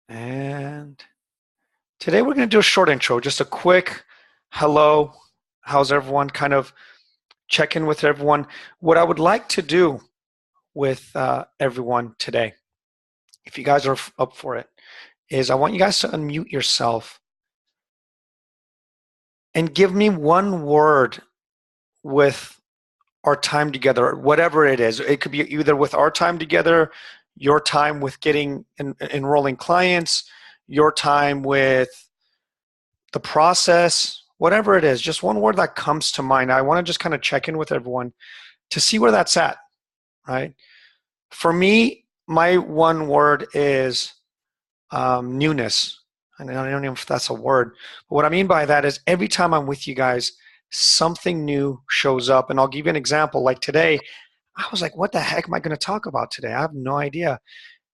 And today we're going to do a short intro, just a quick hello, how's everyone, kind of check in with everyone. What I would like to do with everyone today, if you guys are up for it, is I want you guys to unmute yourself and give me one word with our time together, whatever it is. It could be either with our time together, your time with getting enrolling clients, your time with the process, whatever it is, just one word that comes to mind. I want to just kind of check in with everyone to see where that's at, right? For me, my one word is newness. And I don't know if that's a word, but what I mean by that is every time I'm with you guys, something new shows up. And I'll give you an example. Like today, I was like, what the heck am I going to talk about today? I have no idea.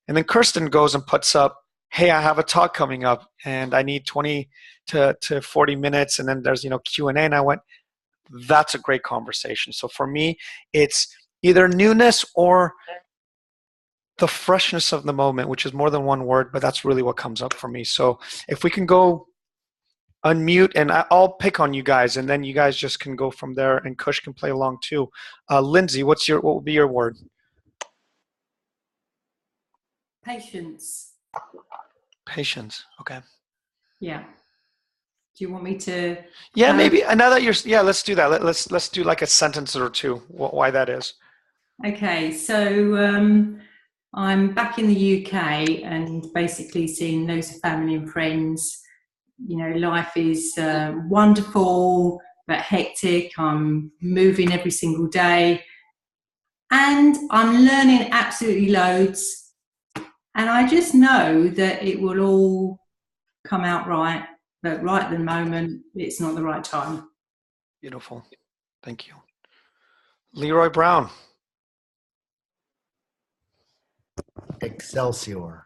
And then Kirsten goes and puts up, hey, I have a talk coming up and I need 20 to 40 minutes. And then there's, Q&A. And I went, that's a great conversation. So for me, it's either newness or the freshness of the moment, which is more than one word, but that's really what comes up for me. So if we can go unmute, and I'll pick on you guys, and then you guys just can go from there, and Kush can play along too. Lindsay, what will be your word? Patience. Patience. Okay. Yeah. Do you want me to? Yeah, maybe. Now that yeah, let's do that. Let's do like a sentence or two. Why that is. Okay, so I'm back in the UK and basically seeing loads of family and friends. Life is wonderful but hectic. I'm moving every single day, and I'm learning absolutely loads. And I just know that it will all come out right, but right at the moment, it's not the right time. Beautiful. Thank you. Leroy Brown. Excelsior.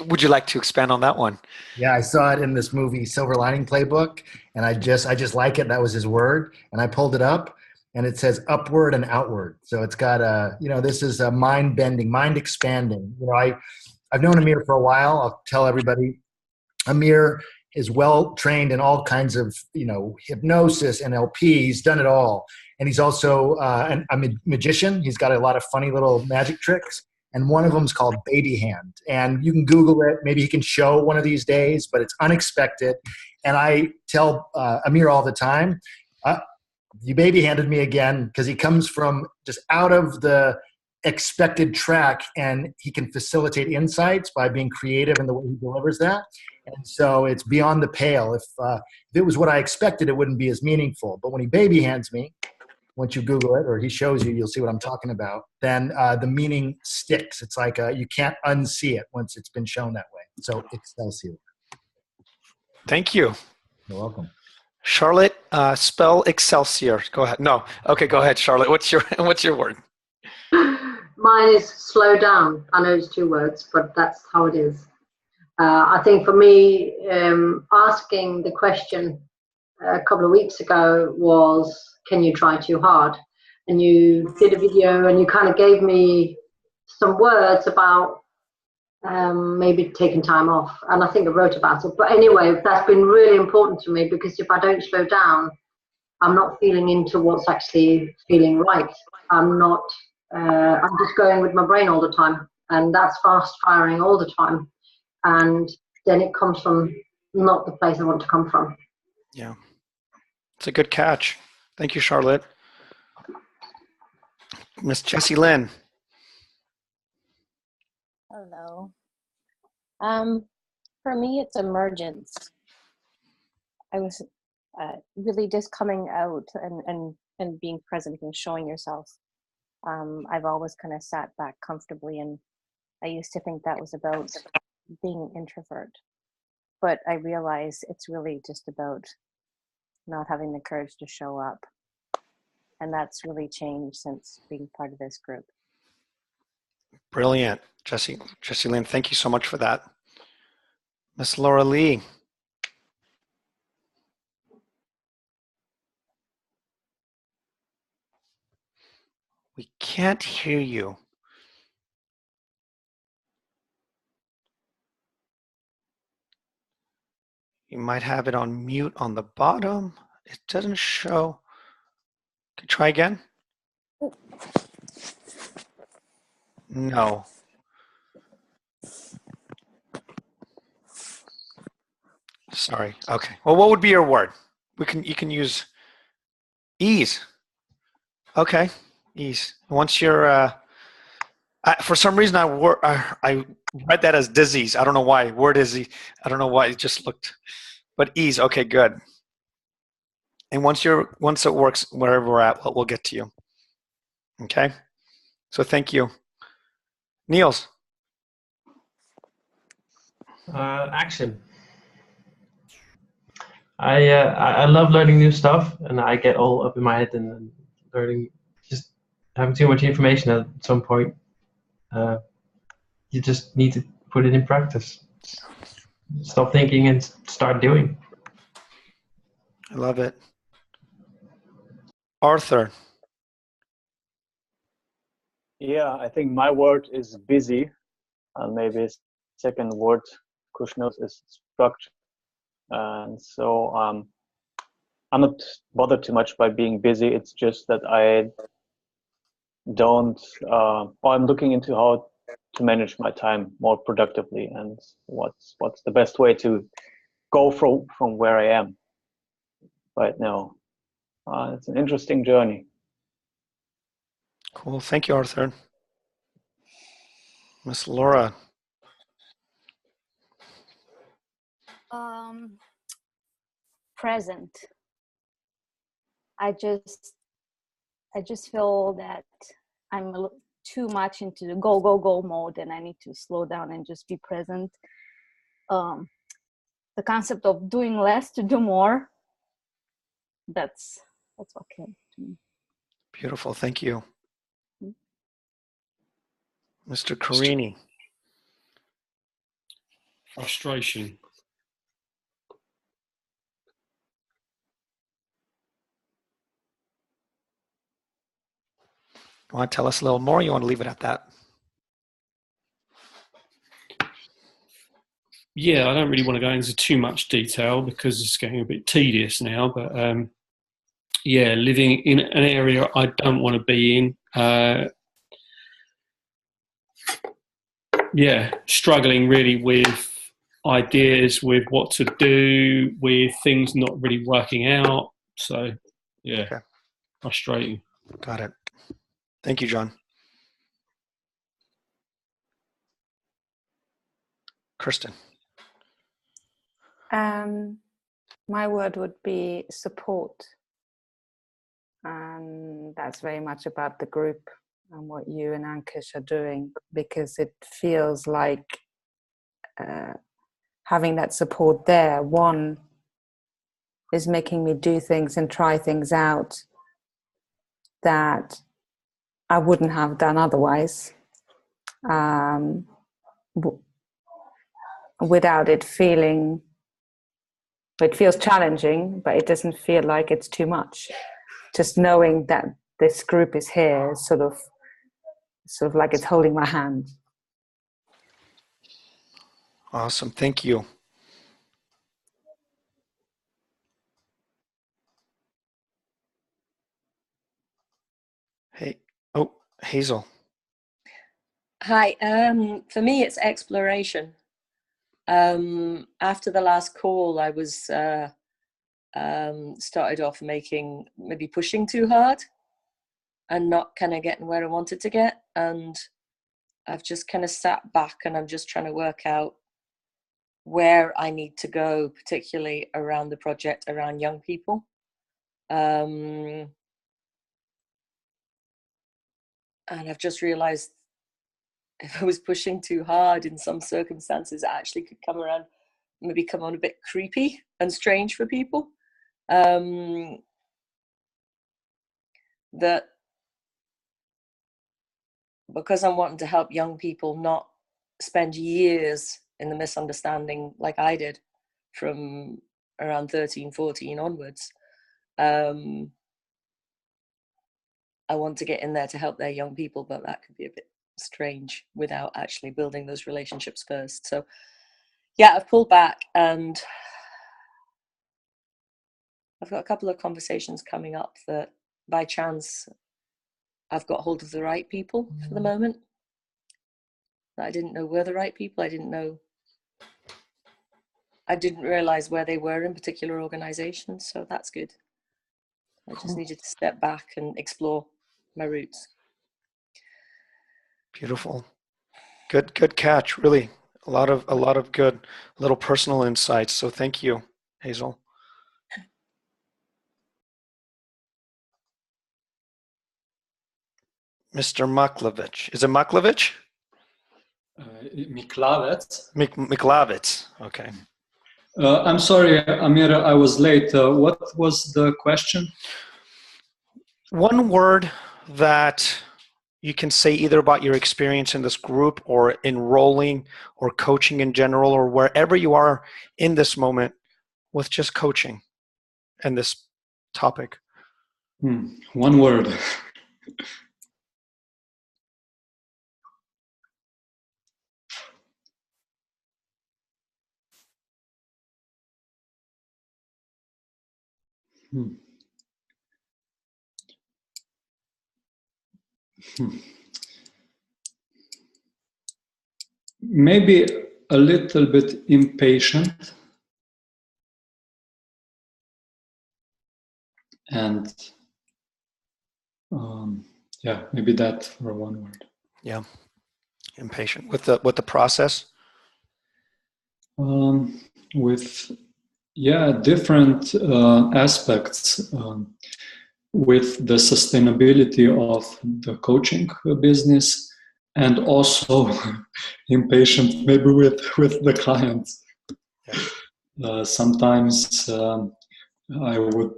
Would you like to expand on that one? Yeah, I saw it in this movie Silver Lining Playbook, and I just like it. That was his word, and I pulled it up, and it says upward and outward. So it's got this is a mind bending, mind expanding. I've known Amir for a while. I'll tell everybody, Amir is well trained in all kinds of hypnosis, NLP. He's done it all, and he's also a magician. He's got a lot of funny little magic tricks, and one of them is called baby hand. And you can Google it. Maybe he can show one of these days, but it's unexpected. And I tell Amir all the time, you baby handed me again, because he comes from just out of the expected track, and he can facilitate insights by being creative in the way he delivers that. And so it's beyond the pale. If it was what I expected, it wouldn't be as meaningful. But when he baby hands me, once you Google it or he shows you, you'll see what I'm talking about. Then the meaning sticks. It's like you can't unsee it once it's been shown that way. So Excelsior. Thank you. You're welcome. Charlotte, spell Excelsior. Go ahead. No. Okay, go ahead, Charlotte. What's your word? Mine is slow down. I know it's two words, but that's how it is. I think for me, asking the question a couple of weeks ago was, can you try too hard? And you did a video and you kind of gave me some words about maybe taking time off. And I think I wrote about it. But anyway, that's been really important to me, because if I don't slow down, I'm not feeling into what's actually feeling right. I'm just going with my brain all the time. And that's fast firing all the time. And then it comes from not the place I want to come from. Yeah. It's a good catch. Thank you, Charlotte. Miss Jessie Lynn. Hello. For me, it's emergence. I was really just coming out and being present and showing yourself. I've always kind of sat back comfortably, and I used to think that was about being an introvert. But I realize it's really just about not having the courage to show up. And that's really changed since being part of this group. Brilliant. Jessie Lynn, thank you so much for that. Miss Laura Lee. We can't hear you. You might have it on mute on the bottom. It doesn't show. Can you try again? No. Sorry. Okay. Well, what would be your word? You can use ease. Okay. Ease. Once you're for some reason I read that as disease. I don't know why. Word is I don't know why it just looked, but ease. Okay, good. And once it works wherever we're at, we'll get to you. Okay. So thank you, Niels. Action. I love learning new stuff, and I get all up in my head and learning, just having too much information at some point. You just need to put it in practice. Stop thinking and start doing. I love it. Arthur. Yeah, I think my word is busy. Maybe a second word, Kushner's, is structure. And so I'm not bothered too much by being busy. It's just that I don't, or I'm looking into how to manage my time more productively and what's the best way to go from where I am right now. It's an interesting journey. Cool. Thank you, Arthur. Miss Laura. Present. I just feel that I'm too much into the go go go mode, and I need to slow down and just be present. The concept of doing less to do more, that's okay to me. Beautiful. Thank you. Mr. Carini. Frustration. You want to tell us a little more? Or you want to leave it at that? Yeah, I don't really want to go into too much detail because it's getting a bit tedious now. But yeah, living in an area I don't want to be in. Yeah, struggling really with ideas, with what to do, with things not really working out. So, yeah, Okay. Frustrating. Got it. Thank you, John. Kristen. My word would be support. And that's very much about the group and what you and Ankush are doing, because it feels like having that support there, one, is making me do things and try things out that I wouldn't have done otherwise, without it feeling, it feels challenging, but it doesn't feel like it's too much. Just knowing that this group is here is sort of like it's holding my hand. Awesome. Thank you. Hey, oh, Hazel. Hi. For me, it's exploration. After the last call, I was started off maybe pushing too hard and not kind of getting where I wanted to get, and I've just kind of sat back and I'm just trying to work out where I need to go, particularly around the project around young people. And I've just realized if I was pushing too hard in some circumstances, it actually could come on a bit creepy and strange for people. That because I'm wanting to help young people not spend years in the misunderstanding like I did from around 13, 14 onwards, I want to get in there to help their young people, but that could be a bit strange without actually building those relationships first. So yeah, I've pulled back and I've got a couple of conversations coming up that by chance I've got hold of the right people for the moment. That I didn't know were the right people. I didn't realize where they were in particular organizations, so that's good. I just needed to step back and explore my roots. Beautiful. Good catch. Really, a lot of good little personal insights. So thank you, Hazel. Mr. Maklovich. Is it Maklovich? Miklavets. Miklavets. Okay. I'm sorry, Amira, I was late. What was the question? One word that you can say either about your experience in this group or enrolling or coaching in general or wherever you are in this moment with just coaching and this topic. One word. Maybe a little bit impatient. And yeah, maybe that for one word. Yeah, impatient with the process. With different aspects. With the sustainability of the coaching business, and also impatient maybe with the clients. Sometimes I would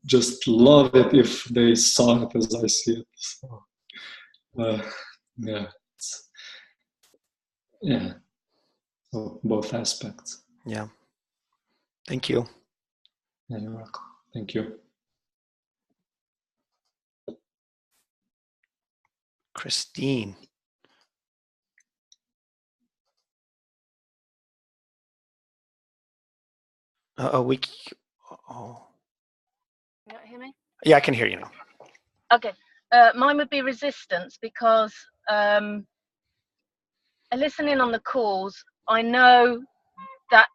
just love it if they saw it as I see it. So, so both aspects. Yeah. Thank you. Yeah, you're welcome. Thank you. Christine. Can you hear me? Yeah, I can hear you now. Okay. Mine would be resistance, because listening on the calls, I know that,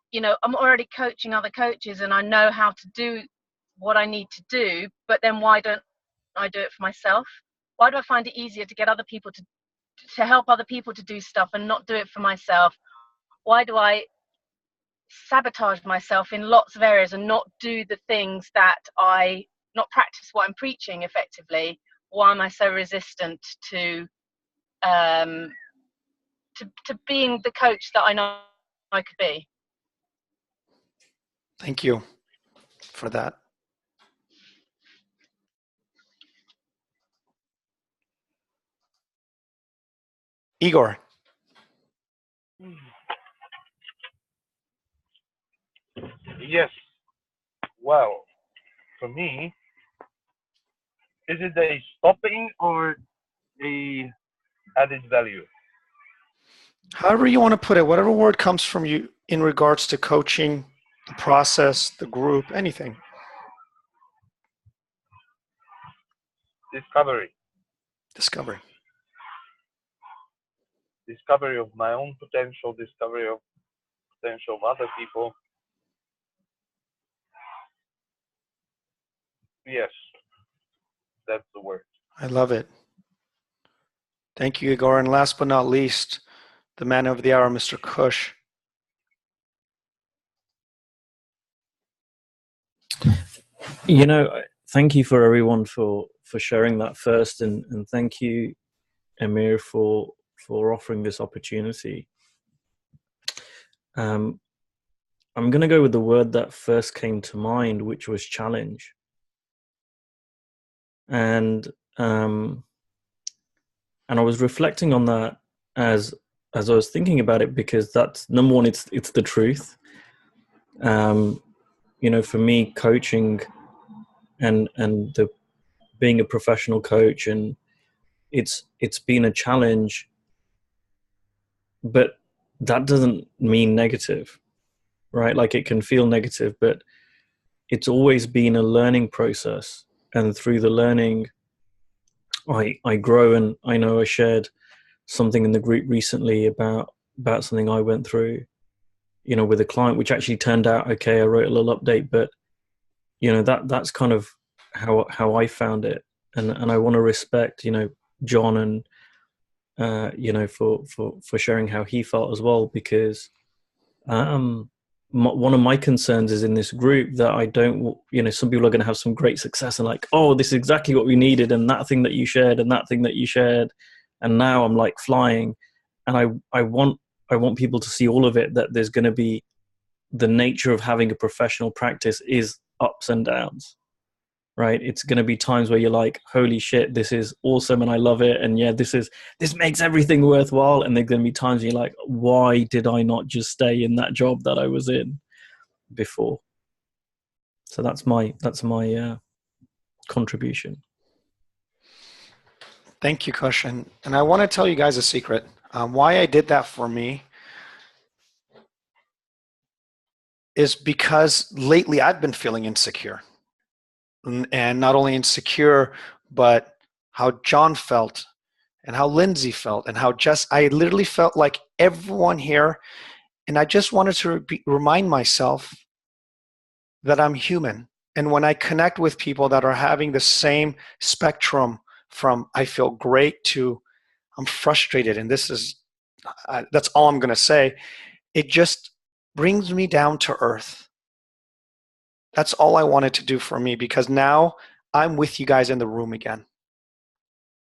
I'm already coaching other coaches and I know how to do what I need to do, but then why don't I do it for myself? Why do I find it easier to get other people to help other people to do stuff and not do it for myself? Why do I sabotage myself in lots of areas and not do the things that not practice what I'm preaching effectively? Why am I so resistant to being the coach that I know I could be? Thank you for that. Igor. Yes. Well, for me, is it a stopping or a added value? However you want to put it, whatever word comes from you in regards to coaching, the process, the group, anything. Discovery. Discovery. Discovery of my own potential, discovery of potential of other people. Yes, that's the word. I love it. Thank you, Igor. And last but not least, the man of the hour, Mr. Kush. Thank you for everyone for sharing that first, and thank you, Amir, for offering this opportunity. I'm going to go with the word that first came to mind, which was challenge. And I was reflecting on that as I was thinking about it, because that's number one, it's the truth. For me, coaching and being a professional coach, and it's been a challenge, but that doesn't mean negative, right? Like, it can feel negative, but it's always been a learning process, and through the learning, I grow. And I know I shared something in the group recently about something I went through, you know, with a client, which actually turned out okay. I wrote a little update, but you know, that's kind of how I found it, and I want to respect, you know, John and you know, for sharing how he felt as well, because one of my concerns is in this group that I don't, you know, some people are going to have some great success and like, oh, this is exactly what we needed, and that thing that you shared, and that thing that you shared, and now I'm like flying, and I want people to see all of it, that there's going to be, the nature of having a professional practice is ups and downs, right? It's going to be times where you're like, holy shit, this is awesome and I love it, and yeah, this makes everything worthwhile. And there's going to be times where you're like, why did I not just stay in that job that I was in before? So that's my contribution. Thank you, Kush. And I want to tell you guys a secret. Why I did that for me is because lately I've been feeling insecure. And not only insecure, but how John felt and how Lindsay felt and how I literally felt like everyone here. And I just wanted to remind myself that I'm human. And when I connect with people that are having the same spectrum from I feel great to I'm frustrated, and that's all I'm going to say, it just brings me down to earth. That's all I wanted to do for me, because now I'm with you guys in the room again.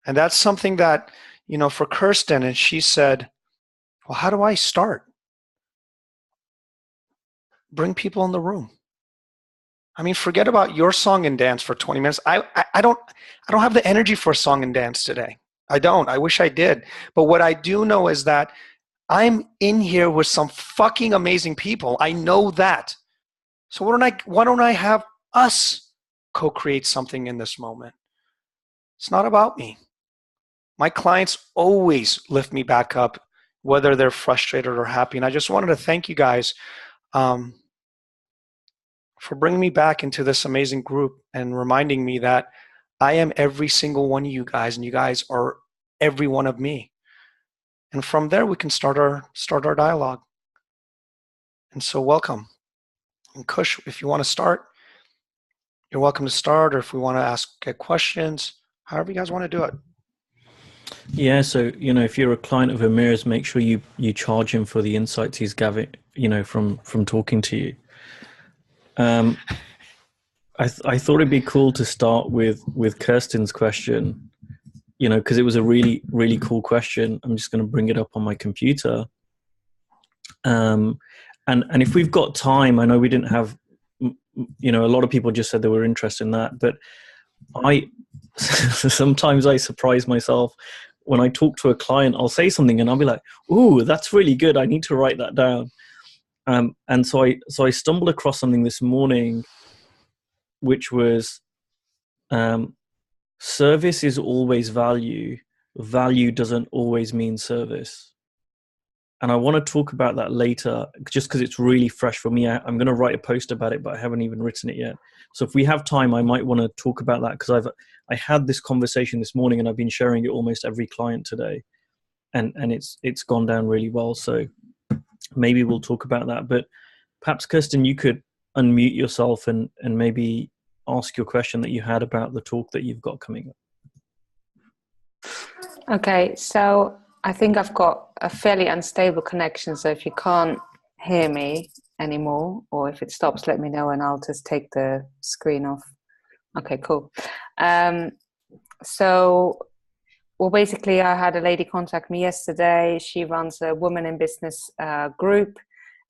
And that's something that, you know, for Kirsten, and she said, well, how do I start? Bring people in the room. I mean, forget about your song and dance for 20 minutes. I don't have the energy for a song and dance today. I don't. I wish I did. But what I do know is that I'm in here with some fucking amazing people. I know that. So why don't I have us co-create something in this moment? It's not about me. My clients always lift me back up, whether they're frustrated or happy. And I just wanted to thank you guys for bringing me back into this amazing group and reminding me that I am every single one of you guys, and you guys are every one of me. And from there, we can start our dialogue. And so welcome. And Kush, if you want to start, you're welcome to start, or if we want to get questions, however you guys want to do it. Yeah, so, you know, if you're a client of Amir's, make sure you charge him for the insights he's gathering, you know, from talking to you. I thought it'd be cool to start with Kirsten's question, you know, because it was a really, really cool question. I'm just going to bring it up on my computer. And if we've got time, I know we didn't have, you know, a lot of people just said they were interested in that, but sometimes I surprise myself when I talk to a client. I'll say something and I'll be like, ooh, that's really good, I need to write that down. And so I stumbled across something this morning, which was service is always value. Value doesn't always mean service. And I want to talk about that later, just because it's really fresh for me. I'm going to write a post about it, but I haven't even written it yet. So if we have time, I might want to talk about that, because I had this conversation this morning, and I've been sharing it almost every client today, and it's gone down really well. So maybe we'll talk about that. But perhaps, Kirsten, you could unmute yourself and maybe ask your question that you had about the talk that you've got coming up. Okay, so I think I've got a fairly unstable connection, so if you can't hear me anymore, or if it stops, let me know and I'll just take the screen off. Okay, cool. Well, basically, I had a lady contact me yesterday. She runs a Women in Business group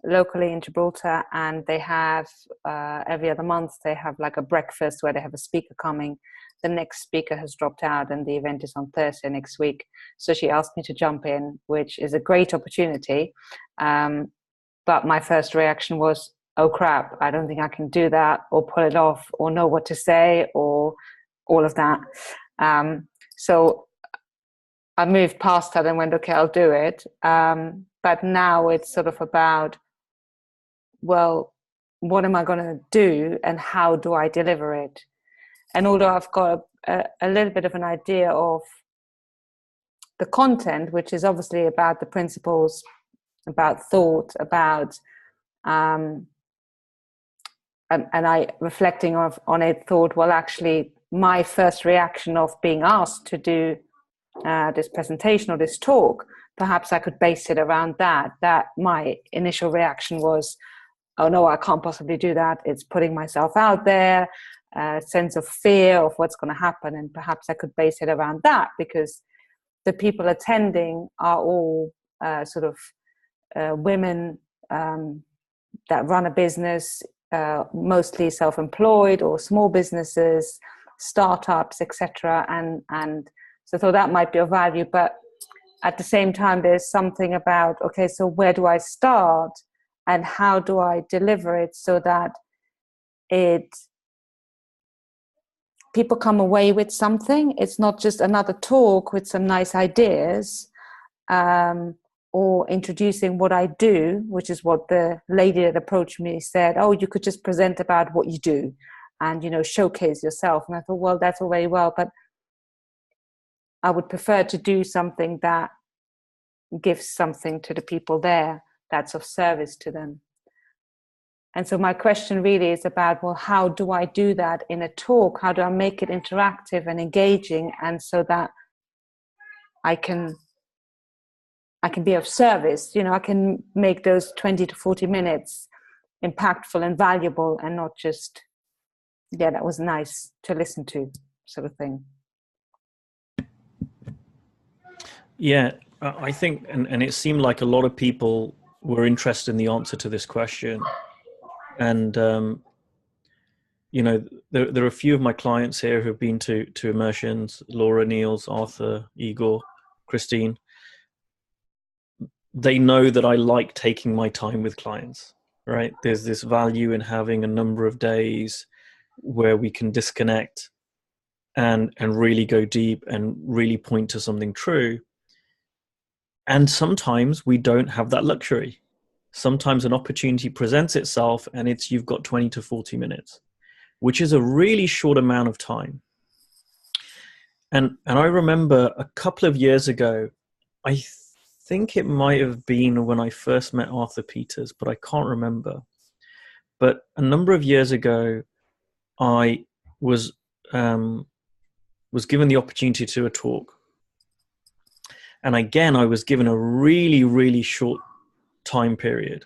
locally in Gibraltar, and they have every other month they have like a breakfast where they have a speaker coming. The next speaker has dropped out, and the event is on Thursday next week. So she asked me to jump in, which is a great opportunity. But my first reaction was, oh crap, I don't think I can do that or pull it off or know what to say or all of that. So I moved past that and went, okay, I'll do it. But now it's sort of about, well, what am I going to do and how do I deliver it? And although I've got a little bit of an idea of the content, which is obviously about the principles, about thought, about and I reflecting on it thought, well, actually my first reaction of being asked to do this presentation or this talk, perhaps I could base it around that my initial reaction was, oh no, I can't possibly do that, it's putting myself out there, a sense of fear of what's going to happen, and perhaps I could base it around that, because the people attending are all sort of women that run a business, mostly self-employed or small businesses, startups, etc. And so I thought that might be of value. But at the same time, there's something about, okay, so where do I start and how do I deliver it so that people come away with something? It's not just another talk with some nice ideas, or introducing what I do, which is what the lady that approached me said, oh, you could just present about what you do and, showcase yourself. And I thought, well, that's all very well, but I would prefer to do something that gives something to the people there that's of service to them. And so my question really is about, well, how do I do that in a talk? How do I make it interactive and engaging, and so that I can be of service? I can make those 20 to 40 minutes impactful and valuable, and not just, yeah, that was nice to listen to, sort of thing. Yeah, I think, and it seemed like a lot of people were interested in the answer to this question. And, there are a few of my clients here who've been to immersions: Laura, Niels, Arthur, Igor, Christine. They know that I like taking my time with clients, right? There's this value in having a number of days where we can disconnect and really go deep and really point to something true. And sometimes we don't have that luxury. Sometimes an opportunity presents itself and you've got 20 to 40 minutes, which is a really short amount of time. And I remember a couple of years ago, I think it might have been when I first met Arthur Peters, but I can't remember. But a number of years ago, I was given the opportunity to do a talk. And again, I was given a really, really short time period.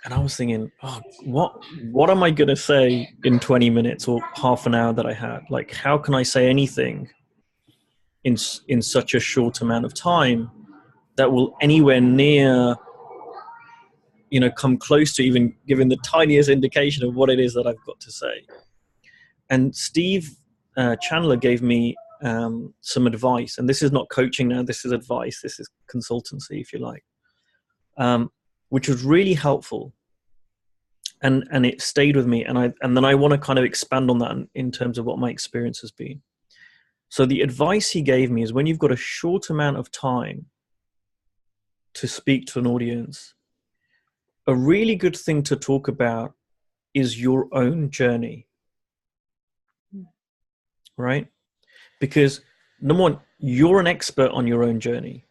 And I was thinking, oh, what am I going to say in 20 minutes or half an hour that I had? Like, how can I say anything in such a short amount of time that will anywhere near, come close to even giving the tiniest indication of what it is that I've got to say? And Steve Chandler gave me some advice, and this is not coaching now, this is advice, this is consultancy, if you like, which was really helpful, and it stayed with me, and then I want to kind of expand on that in terms of what my experience has been. So the advice he gave me is, when you've got a short amount of time to speak to an audience, a really good thing to talk about is your own journey, right? Because number one, you're an expert on your own journey.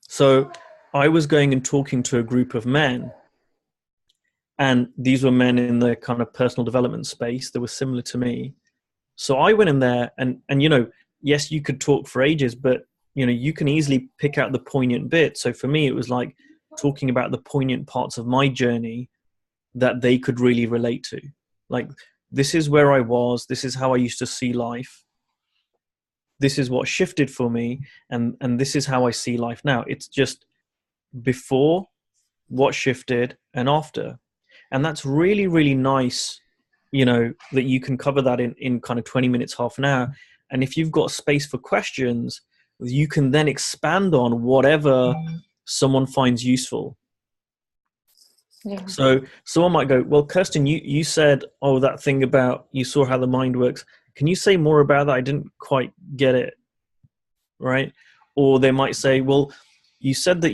So I was going and talking to a group of men, and these were men in the kind of personal development space that were similar to me. So I went in there and yes, you could talk for ages, but you can easily pick out the poignant bit. So for me, it was like talking about the poignant parts of my journey that they could really relate to. Like, this is where I was, this is how I used to see life, this is what shifted for me, and this is how I see life now. It's just before, what shifted, and after. And that's really, really nice, that you can cover that in kind of 20 minutes, half an hour. And if you've got space for questions, you can then expand on whatever someone finds useful. Yeah. So someone might go, well, Kirsten, you said, oh, that thing about you saw how the mind works. Can you say more about that? I didn't quite get it. Right. Or they might say, well, you said that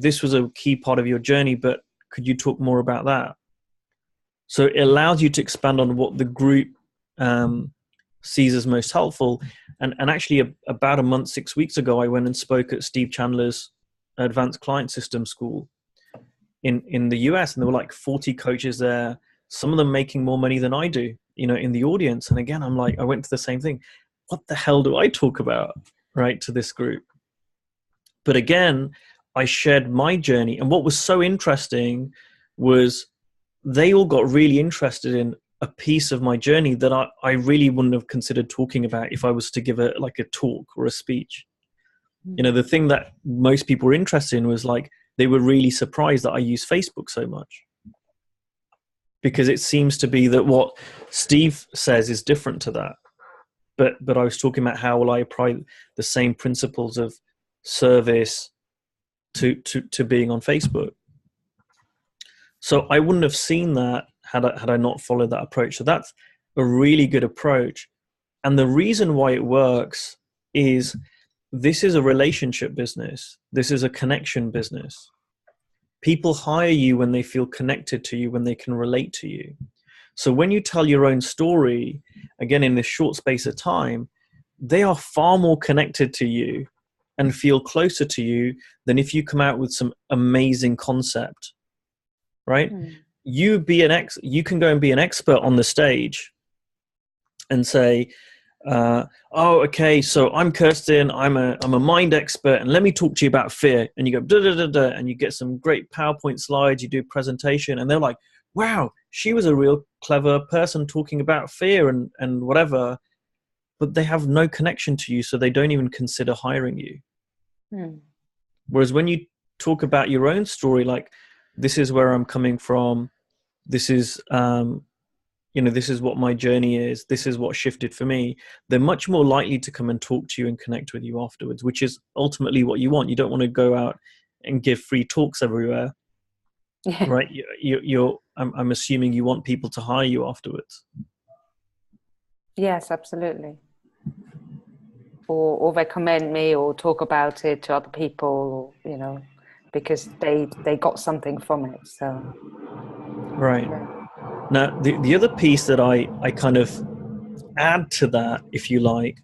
this was a key part of your journey, but Could you talk more about that? So it allows you to expand on what the group sees as most helpful. And actually about a month, 6 weeks ago, I went and spoke at Steve Chandler's Advanced Client System School in the US, and there were like 40 coaches there, some of them making more money than I do, you know, in the audience. And again, I'm like, I went to the same thing. What the hell do I talk about, right, to this group? But again, I shared my journey. And what was so interesting was they all got really interested in a piece of my journey that I really wouldn't have considered talking about if I was to give a talk or a speech. You know, the thing that most people were interested in was like, they were really surprised that I use Facebook so much. Because it seems to be that what Steve says is different to that. But I was talking about how will I apply the same principles of service to being on Facebook. So I wouldn't have seen that had I not followed that approach. So that's a really good approach. And the reason why it works is this is a relationship business. This is a connection business. People hire you when they feel connected to you, when they can relate to you. So when you tell your own story, again, in this short space of time, they are far more connected to you and feel closer to you than if you come out with some amazing concept, right? You can go and be an expert on the stage and say, oh, okay, so I'm Kirsten, I'm a mind expert, and let me talk to you about fear. And you go, da, da, da, da, and you get some great PowerPoint slides, you do a presentation, and they're like, wow, she was a real clever person talking about fear and whatever, but they have no connection to you, so they don't even consider hiring you. Whereas when you talk about your own story, like, this is where I'm coming from, this is, this is what my journey is, this is what shifted for me, they're much more likely to come and talk to you and connect with you afterwards, which is ultimately what you want. You don't want to go out and give free talks everywhere, right? I'm assuming you want people to hire you afterwards. Yes, absolutely. Or recommend me or talk about it to other people, you know, because they got something from it. So right. Now the other piece that I kind of add to that, if you like,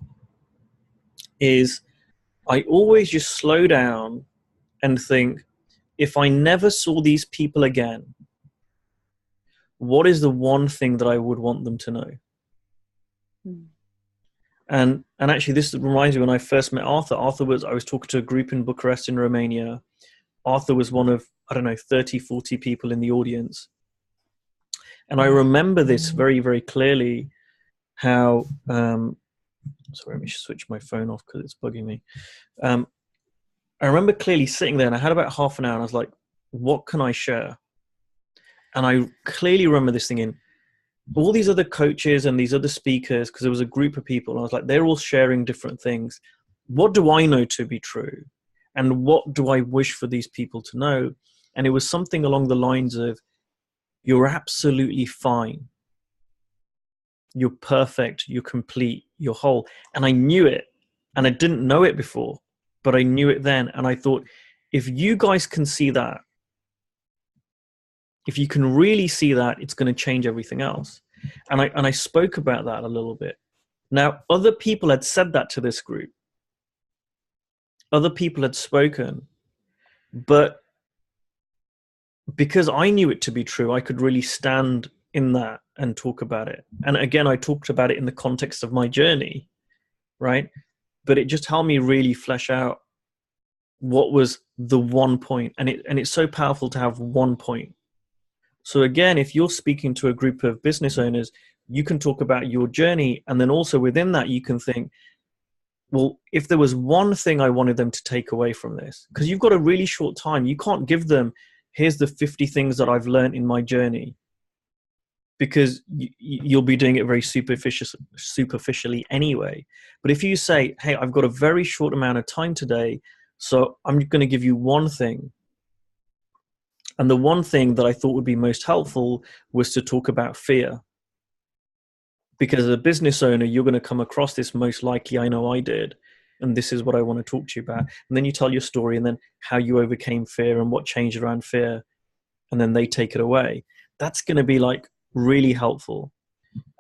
is I always just slow down and think, if I never saw these people again, what is the one thing that I would want them to know? And actually, this reminds me, when I first met Arthur, I was talking to a group in Bucharest in Romania. Arthur was one of, 30, 40 people in the audience. And I remember this very, very clearly, how, sorry, let me switch my phone off because it's bugging me. I remember clearly sitting there, and I had about half an hour, and I was like, what can I share? And I clearly remember this thinking, all these other coaches and these other speakers, because there was a group of people, and I was like, they're all sharing different things. What do I know to be true? And what do I wish for these people to know? And it was something along the lines of, you're absolutely fine. You're perfect. You're complete. You're whole. And I knew it. And I didn't know it before, but I knew it then. And I thought, if you guys can see that, if you can really see that, it's going to change everything else. And I spoke about that a little bit. Now, other people had said that to this group. Other people had spoken. But because I knew it to be true, I could really stand in that and talk about it. And again, I talked about it in the context of my journey, right? But it just helped me really flesh out what was the one point. And it's so powerful to have one point. So again, if you're speaking to a group of business owners, you can talk about your journey. And then also within that, you can think, well, if there was one thing I wanted them to take away from this, because you've got a really short time, you can't give them, here's the 50 things that I've learned in my journey, because you'll be doing it very superficially anyway. But if you say, hey, I've got a very short amount of time today, so I'm going to give you one thing. And the one thing that I thought would be most helpful was to talk about fear. Because as a business owner, you're going to come across this, most likely, I know I did. And this is what I want to talk to you about. And then you tell your story, and then how you overcame fear and what changed around fear. and then they take it away. That's going to be like really helpful.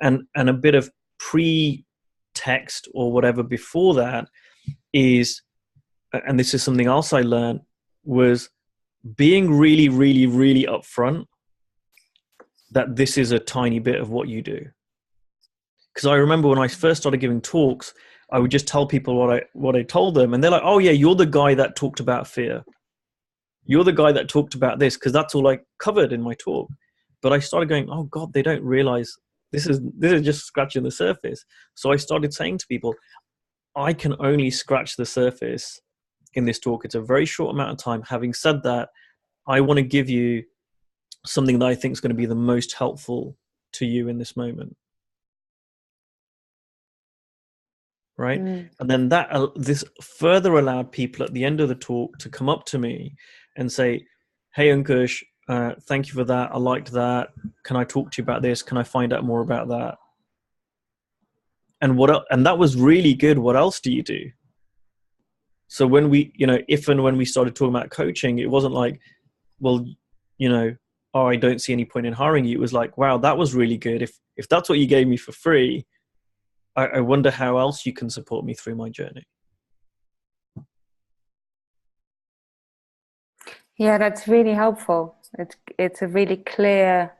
And a bit of pre-text or whatever before that is, and this is something else I learned, was being really, really, really upfront that this is a tiny bit of what you do. Because I remember when I first started giving talks, I would just tell people what I told them, and they're like, "Oh yeah, you're the guy that talked about fear. You're the guy that talked about this," because that's all I covered in my talk. But I started going, "Oh God, they don't realize this is just scratching the surface." So I started saying to people, "I can only scratch the surface in this talk. It's a very short amount of time. Having said that, I want to give you something that I think is going to be the most helpful to you in this moment." Right? And then this further allowed people at the end of the talk to come up to me and say, "Hey, Ankush, thank you for that. I liked that. Can I talk to you about this? Can I find out more about that?" And that was really good. What else do you do? So when we, if and when we started talking about coaching, it wasn't like, well, oh, I don't see any point in hiring you. It was like, wow, that was really good. If that's what you gave me for free, I wonder how else you can support me through my journey. Yeah, that's really helpful. It's a really clear,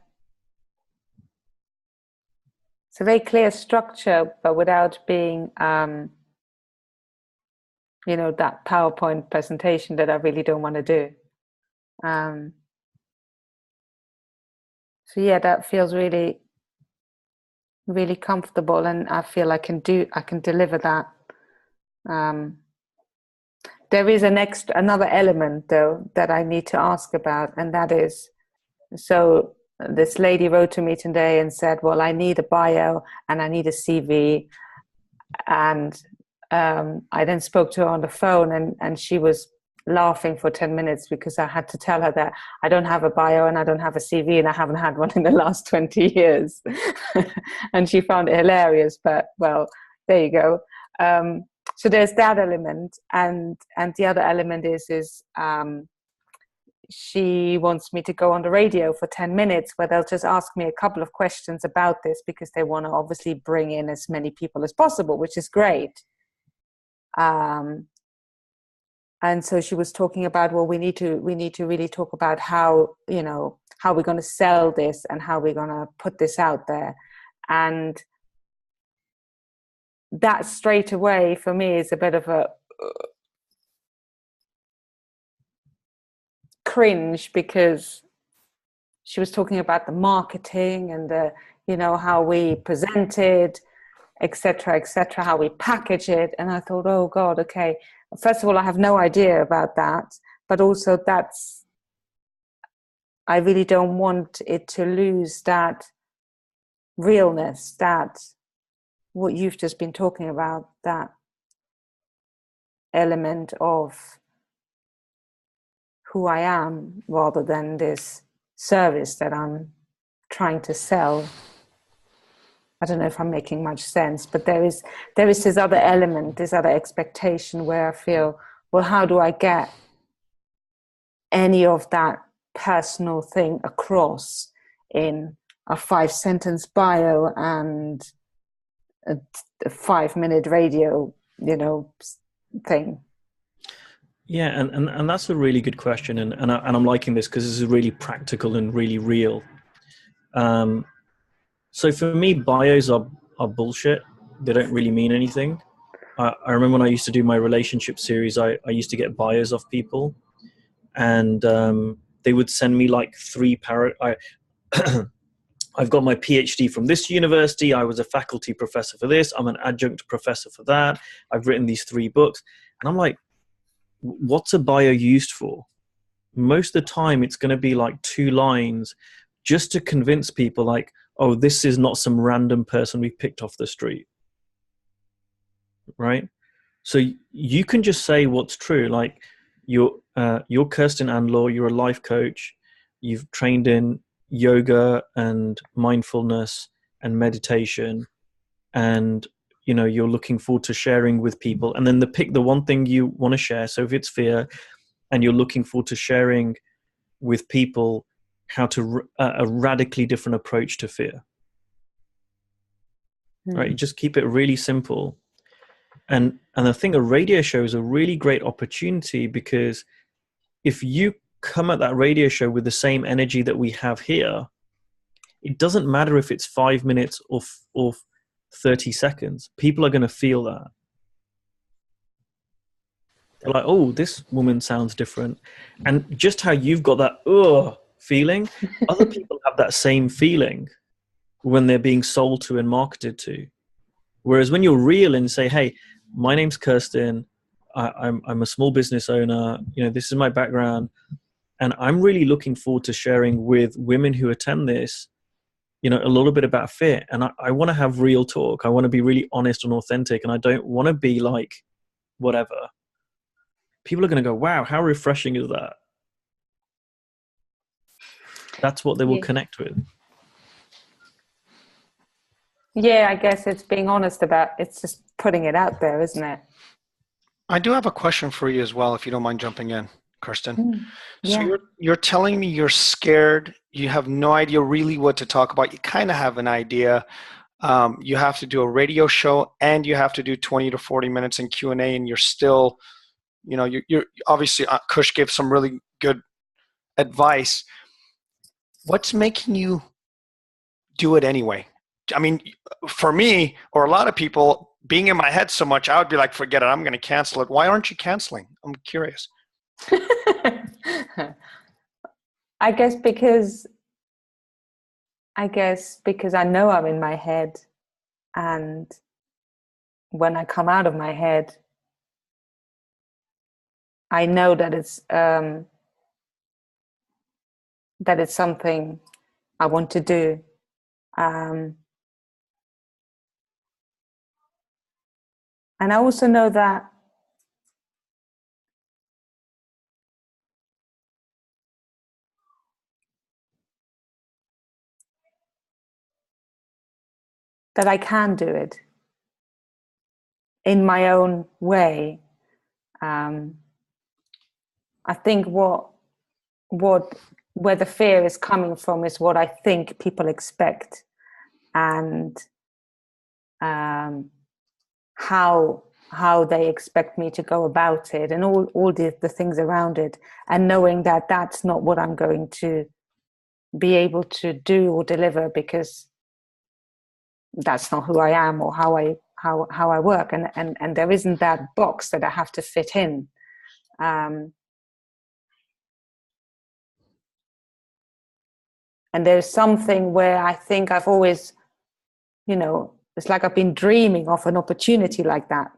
it's a very clear structure, but without being, that PowerPoint presentation that I really don't want to do. So yeah, that feels really, really comfortable, and I feel I can deliver that. There is another element though that I need to ask about, and that is, so this lady wrote to me today and said, well, I need a bio and I need a CV. And I then spoke to her on the phone, and she was laughing for 10 minutes because I had to tell her that I don't have a bio and I don't have a CV and I haven't had one in the last 20 years. And she found it hilarious, but well, there you go. So there's that element, and the other element is she wants me to go on the radio for 10 minutes where they'll just ask me a couple of questions about this because they want to obviously bring in as many people as possible, which is great. And so she was talking about, well, we need to really talk about how we're going to sell this and how we're going to put this out there. And that straight away for me is a bit of a cringe, because she was talking about the marketing and the, how we present it, etc., how we package it. And I thought, oh God, okay. First of all, I have no idea about that, but also I really don't want it to lose that realness, that what you've just been talking about, that element of who I am rather than this service that I'm trying to sell. I don't know if I'm making much sense, but there is this other element, this other expectation where I feel, well, how do I get any of that personal thing across in a 5-sentence bio and a 5-minute radio, thing? Yeah, and that's a really good question, and I'm liking this because this is really practical and really real. So for me, bios are bullshit. They don't really mean anything. I remember when I used to do my relationship series, I used to get bios off people, and they would send me like 3 I've got my PhD from this university. I was a faculty professor for this. I'm an adjunct professor for that. I've written these 3 books. And I'm like, what's a bio used for? Most of the time, it's going to be like 2 lines just to convince people like, oh, this is not some random person we picked off the street. Right? So you can just say what's true. Like you're Kirsten Andlaw, you're a life coach. You've trained in yoga and mindfulness and meditation, and you're looking forward to sharing with people, and then pick the one thing you want to share. So if it's fear and you're looking forward to sharing with people how to a radically different approach to fear. Right? You just keep it really simple. And I think a radio show is a really great opportunity, because if you come at that radio show with the same energy that we have here, it doesn't matter if it's 5 minutes or 30 seconds. People are going to feel that. They're like, oh, this woman sounds different. And just how you've got that feeling, other people have that same feeling when they're being sold to and marketed to. Whereas when you're real and say, hey, my name's Kirsten, I'm a small business owner, this is my background, and I'm really looking forward to sharing with women who attend this, a little bit about fear. And I want to have real talk. I want to be really honest and authentic, and I don't want to be like whatever. People are going to go, wow, how refreshing is that? That's what they will connect with. Yeah, I guess it's being honest about, it's just putting it out there, isn't it? I do have a question for you as well, if you don't mind jumping in, Kirsten. Yeah. So you're telling me you're scared. You have no idea really what to talk about. You kind of have an idea. You have to do a radio show, and you have to do 20 to 40 minutes in Q&A, and you're still, you're obviously, Kush gave some really good advice. What's making you do it anyway? I mean, for me, or a lot of people, being in my head so much, I would be like, forget it, I'm going to cancel it. Why aren't you canceling? I'm curious. I guess because I know I'm in my head, and when I come out of my head, I know that it's something I want to do. And I also know that I can do it in my own way. I think where the fear is coming from is what I think people expect, and how they expect me to go about it, and all the things around it, and knowing that that's not what I'm going to be able to do or deliver, because that's not who I am or how I work, and there isn't that box that I have to fit in. And there's something where I think I've always, it's like I've been dreaming of an opportunity like that.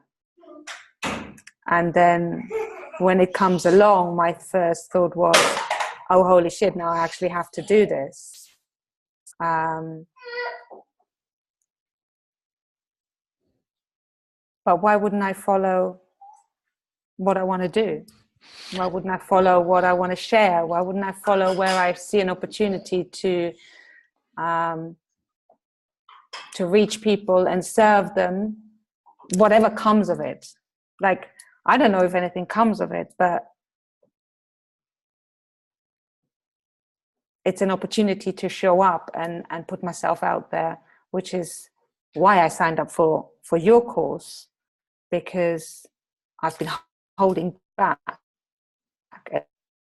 And then when it comes along, my first thought was, oh, holy shit, now I actually have to do this. But why wouldn't I follow what I want to do? Why wouldn't I follow what I want to share? Why wouldn't I follow where I see an opportunity to reach people and serve them, whatever comes of it? Like, I don't know if anything comes of it, but it's an opportunity to show up and put myself out there, which is why I signed up for your course, because I've been holding back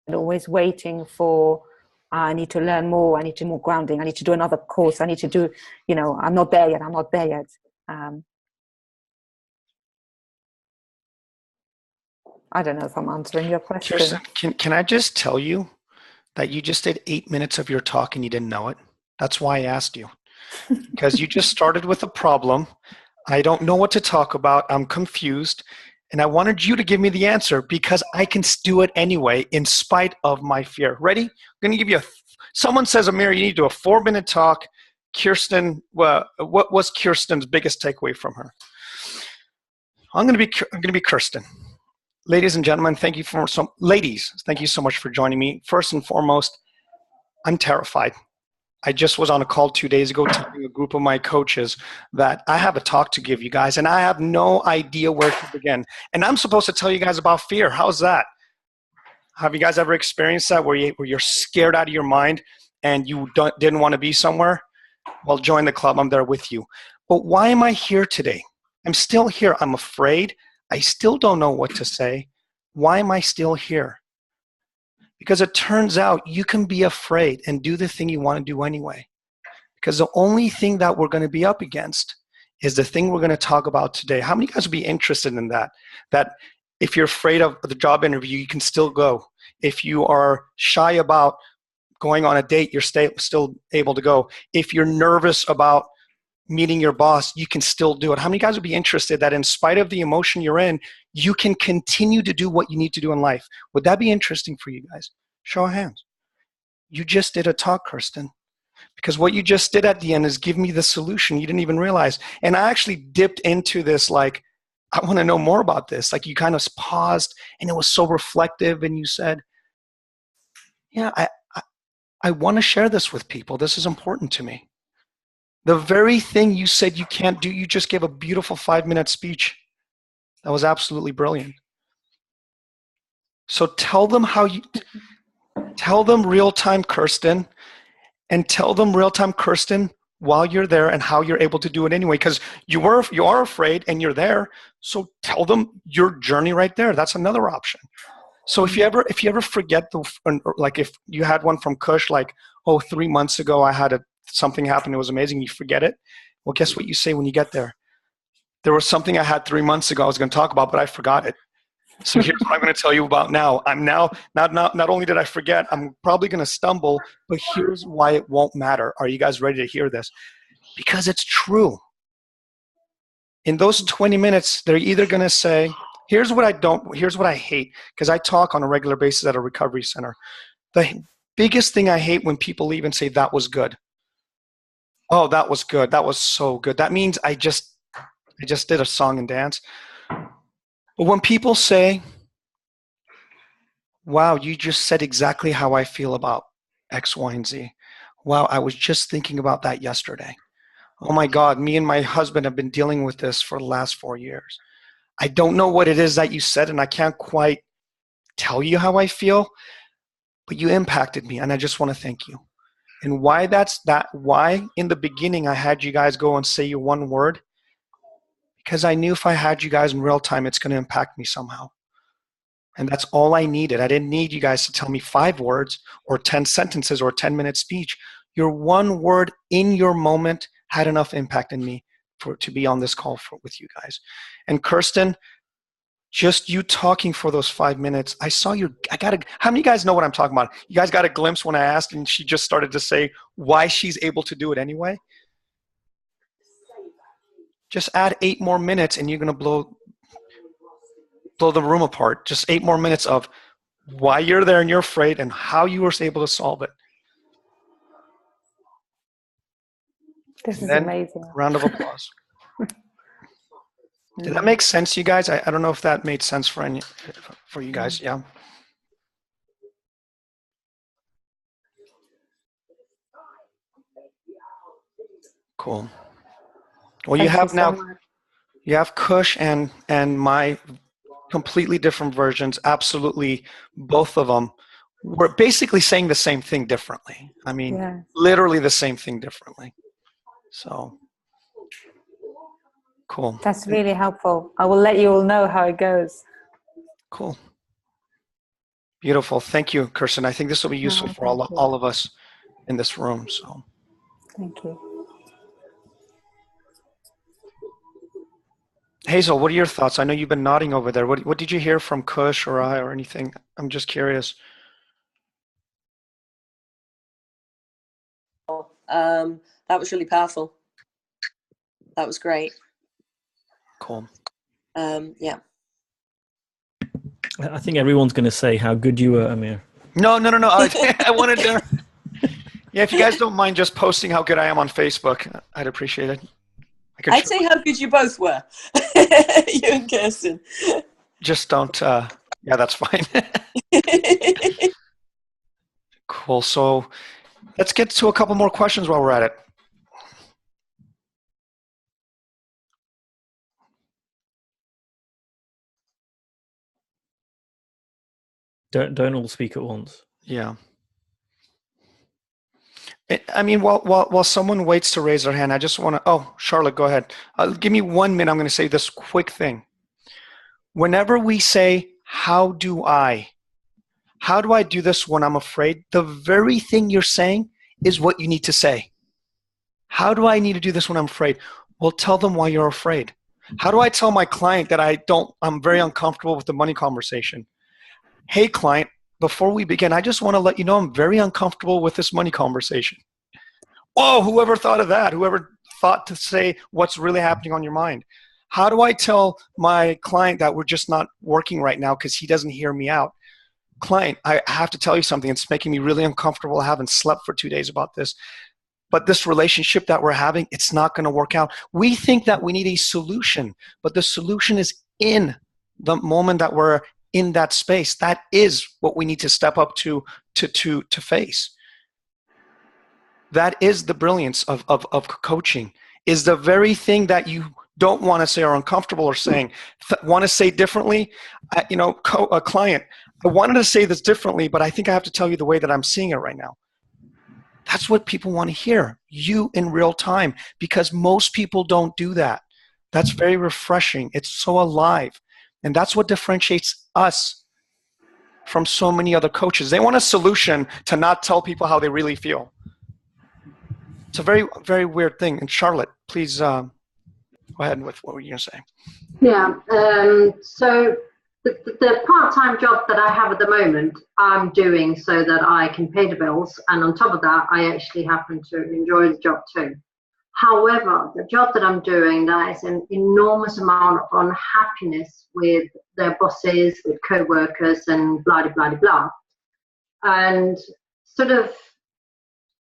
and always waiting for, I need to learn more, I need to do more grounding, I need to do another course, I need to do, I'm not there yet. I don't know if I'm answering your question. Kirsten, can I just tell you that you just did 8 minutes of your talk and you didn't know it? That's why I asked you. Because you just started with a problem. I don't know what to talk about. I'm confused. And I wanted you to give me the answer, because I can do it anyway in spite of my fear. Ready? I'm going to give you someone says, Amir, you need to do a 4-minute talk. Kirsten, what was Kirsten's biggest takeaway from her? I'm going to be Kirsten. Ladies and gentlemen, thank you so much for joining me. First and foremost, I'm terrified. I just was on a call 2 days ago telling a group of my coaches that I have a talk to give you guys, and I have no idea where to begin. And I'm supposed to tell you guys about fear. How's that? Have you guys ever experienced that where you're scared out of your mind and you didn't want to be somewhere, well, join the club. I'm there with you. But why am I here today? I'm still here. I'm afraid. I still don't know what to say. Why am I still here? Because it turns out you can be afraid and do the thing you want to do anyway. Because the only thing that we're going to be up against is the thing we're going to talk about today. How many guys would be interested in that? That if you're afraid of the job interview, you can still go. If you are shy about going on a date, you're still able to go. If you're nervous about meeting your boss, you can still do it. How many guys would be interested that in spite of the emotion you're in, you can continue to do what you need to do in life? Would that be interesting for you guys? Show of hands. You just did a talk, Kirsten. Because what you just did at the end is give me the solution you didn't even realize. And I actually dipped into this like, I want to know more about this. Like you kind of paused and it was so reflective and you said, yeah, I want to share this with people. This is important to me. The very thing you said you can't do, you just gave a beautiful 5-minute speech. That was absolutely brilliant. So tell them tell them real-time Kirsten, and tell them real-time Kirsten while you're there and how you're able to do it anyway, because you are afraid and you're there. So tell them your journey right there. That's another option. So if you ever forget like if you had one from Kush, like, oh, 3 months ago I had something happen, it was amazing, you forget it. Well, guess what you say when you get there? There was something I had 3 months ago I was going to talk about, but I forgot it. So here's what I'm going to tell you about now. I'm now, not only did I forget, I'm probably going to stumble, but here's why it won't matter. Are you guys ready to hear this? Because it's true. In those 20 minutes, they're either going to say, here's what I hate, because I talk on a regular basis at a recovery center. The biggest thing I hate when people leave and say, that was good. Oh, that was good. That was so good. That means I just did a song and dance. But when people say, wow, you just said exactly how I feel about X, Y, and Z. Wow, I was just thinking about that yesterday. Oh my God, me and my husband have been dealing with this for the last 4 years. I don't know what it is that you said, and I can't quite tell you how I feel, but you impacted me, and I just want to thank you. And why why in the beginning I had you guys go and say your one word, because I knew if I had you guys in real time, it's going to impact me somehow. And that's all I needed. I didn't need you guys to tell me 5 words or 10 sentences or a 10-minute speech. Your one word in your moment had enough impact in me to be on this call with you guys. And Kirsten, just you talking for those 5 minutes, I saw how many guys know what I'm talking about? You guys got a glimpse when I asked and she just started to say why she's able to do it anyway? Just add 8 more minutes and you're going to blow the room apart. Just 8 more minutes of why you're there and you're afraid and how you were able to solve it. This is amazing. Round of applause. Did that make sense, you guys? I don't know if that made sense for you guys. Yeah. Cool. Well, you have now. You have Kush and my completely different versions. Absolutely, both of them. We're basically saying the same thing differently. I mean, literally the same thing differently. So, cool. That's really helpful. I will let you all know how it goes. Cool. Beautiful. Thank you, Kirsten. I think this will be useful for all of us in this room. So, thank you. Hazel, what are your thoughts? I know you've been nodding over there. What did you hear from Kush or I or anything? I'm just curious. That was really powerful. That was great. Cool. Yeah. I think everyone's going to say how good you were, Amir. No. I wanted to. Yeah, if you guys don't mind just posting how good I am on Facebook, I'd appreciate it. I'd say how good you both were, you and Kirsten. Just don't. Yeah, that's fine. Cool. So let's get to a couple more questions while we're at it. Don't all speak at once. Yeah. I mean, while someone waits to raise their hand, I just want to. Oh, Charlotte, go ahead. Give me 1 minute. I'm going to say this quick thing. Whenever we say, "How do I?" How do I do this when I'm afraid? The very thing you're saying is what you need to say. How do I need to do this when I'm afraid? Well, tell them why you're afraid. How do I tell my client that I'm very uncomfortable with the money conversation? Hey, client, before we begin, I just want to let you know I'm very uncomfortable with this money conversation. Whoa, whoever thought of that? Whoever thought to say what's really happening on your mind? How do I tell my client that we're just not working right now because he doesn't hear me out? Client, I have to tell you something. It's making me really uncomfortable. I haven't slept for 2 days about this. But this relationship that we're having, it's not going to work out. We think that we need a solution, but the solution is in the moment that we're in that space. That is what we need to step up to face. That is the brilliance of coaching, is the very thing that you don't want to say or uncomfortable or saying, want to say differently. A client, I wanted to say this differently, but I think I have to tell you the way that I'm seeing it right now. That's what people want to hear, you in real time, because most people don't do that. That's very refreshing. It's so alive. And that's what differentiates us from so many other coaches. They want a solution to not tell people how they really feel. It's a very, very weird thing. And Charlotte, please go ahead with what were you going to say? Yeah. So the part-time job that I have at the moment, I'm doing so that I can pay the bills. And on top of that, I actually happen to enjoy the job too. However, the job that I'm doing, there is an enormous amount of unhappiness with their bosses, with co-workers, and blah, blah, blah, blah. And sort of a